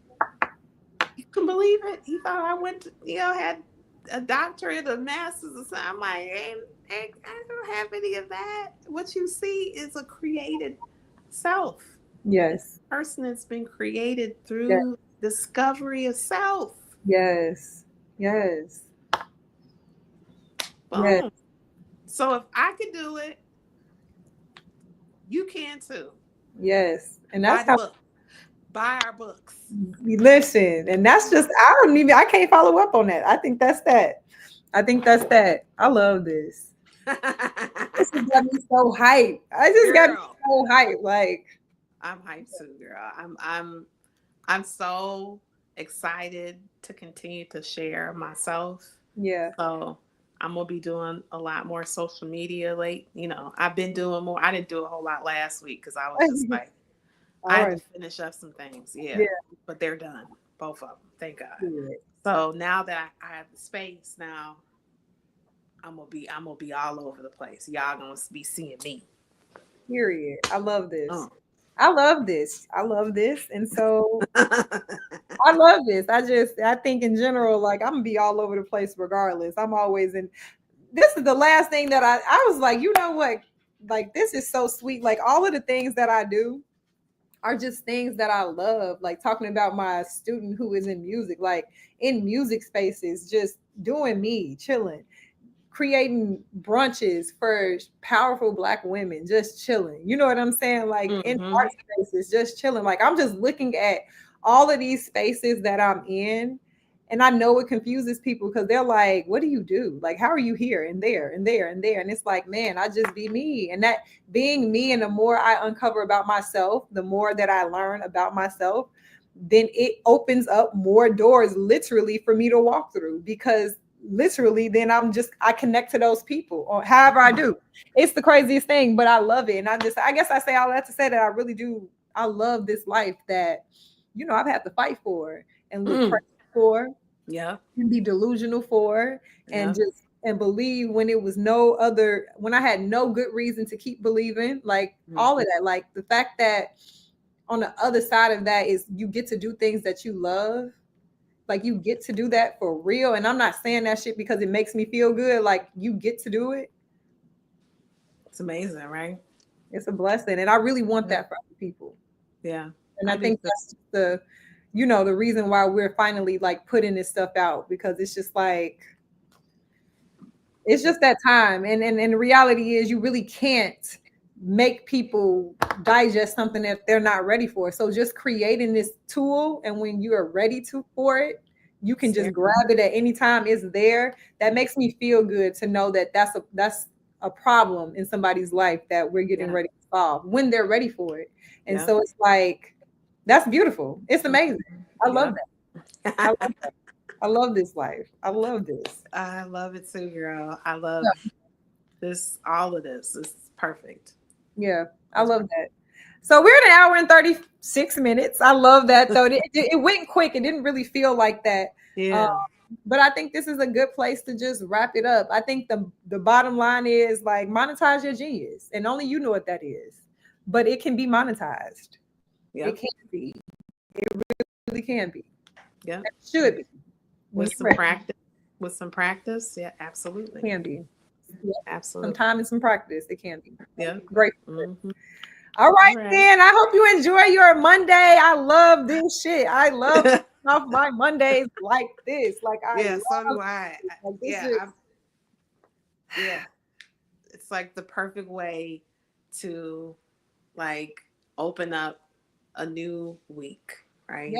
you couldn't believe it? He thought I went to, had a doctorate, a master's, or something." I'm like, I don't have any of that. What you see is a created self. yes. A person that's been created through discovery of self. Yes. Yes. Boom. Yes. So if I could do it, You can too. Yes. And Buy that's the how book. Buy our books. we listen. And that's just, I can't follow up on that. I think that's that. I think that's that. I love this. This has got me so hyped. I just got me Girl, so hyped. Like, I'm hyped too, girl. I'm so excited to continue to share myself. yeah. So I'm gonna be doing a lot more social media late. I've been doing more. I didn't do a whole lot last week because I was just like, All I had to right. finish up some things. Yeah. Yeah, but they're done, both of them. Thank God. Good. So now that I have the space, now I'm gonna be all over the place. Y'all gonna be seeing me. Period. I love this. Oh. I love this. I love this. And so I love this. I think in general, like I'm gonna be all over the place regardless. I'm always in. This is the last thing that I was like, you know what? Like this is so sweet. Like all of the things that I do are just things that I love. Like talking about my student who is in music, like in music spaces, just doing me, chilling, creating brunches for powerful Black women, just chilling. You know what I'm saying? Like in Hmm. art spaces, just chilling. Like I'm just looking at all of these spaces that I'm in. And I know it confuses people because they're like, what do you do? Like, how are you here and there and there and there? And it's like, man, I just be me. And that being me, and the more I uncover about myself, the more that I learn about myself, then it opens up more doors literally for me to walk through because literally then I connect to those people or however I do. It's the craziest thing, but I love it. And I guess I say all that to say that I really do. I love this life that, I've had to fight for and look Mm. crazy for Yeah. and be delusional for and Yeah. just and believe when it was when I had no good reason to keep believing, like all of that, like the fact that on the other side of that is you get to do things that you love. Like you get to do that for real. And I'm not saying that shit because it makes me feel good. Like you get to do it. It's amazing, right? It's a blessing. And I really want Yeah. that for other people. Yeah. And I I do think too. that's the reason why we're finally like putting this stuff out, because it's just like, it's just that time. And the reality is you really can't make people digest something if they're not ready for it. So just creating this tool, and when you are ready for it, you can just grab it at any time. It's there. That makes me feel good to know that that's a problem in somebody's life that we're getting Yeah. ready to solve when they're ready for it. And Yeah. so it's like, that's beautiful. It's amazing. I Yeah. love that. I love that. I love this life. I love this. I love it too, girl. I love this. All of this. This is perfect. Yeah, I It's love perfect. that. So we're at an hour and 36 minutes. I love that though. It went quick. It didn't really feel like that. Um, Yeah. but I think this is a good place to just wrap it up. I think the bottom line is like monetize your genius, and only you know what that is. But it can be monetized. Yeah. It can be. It really can be. Yeah. It should be. When With you're some ready, practice. With some practice. Yeah. it Absolutely. can be. Yeah. Some Absolutely. time and some practice. It can be. Yeah. Great. Hmm. All All right, right. then. I hope you enjoy your Monday. I love this shit. I love off my Mondays like this. Like I Yeah. So love do I. like this Yeah. is Yeah. It's like the perfect way to like open up a new week, yeah, right?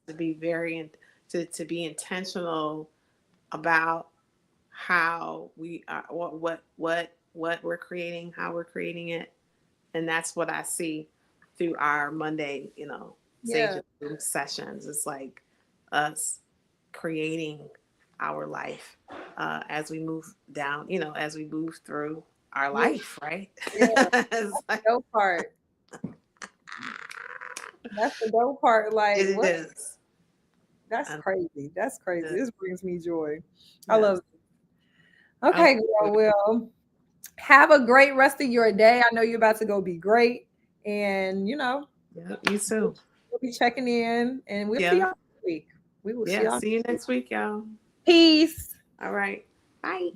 To be to be intentional about how we are, what we're creating, how we're creating it, and that's what I see through our Monday, Sage yeah, and Bloom sessions. It's like us creating our life as we move down, as we move through our yeah, life, right? yeah. It's like, Dope part. That's the dope part. Like it what? is. That's And crazy. That's crazy. it This brings me joy. I is. love it. I Okay, girl. Well, have a great rest of your day. I know you're about to go be great. And Yeah, you too. we'll be checking in, and we'll see Yeah. y'all next week. We will see Yeah. y'all. See you next week, y'all. Peace. All right. Bye.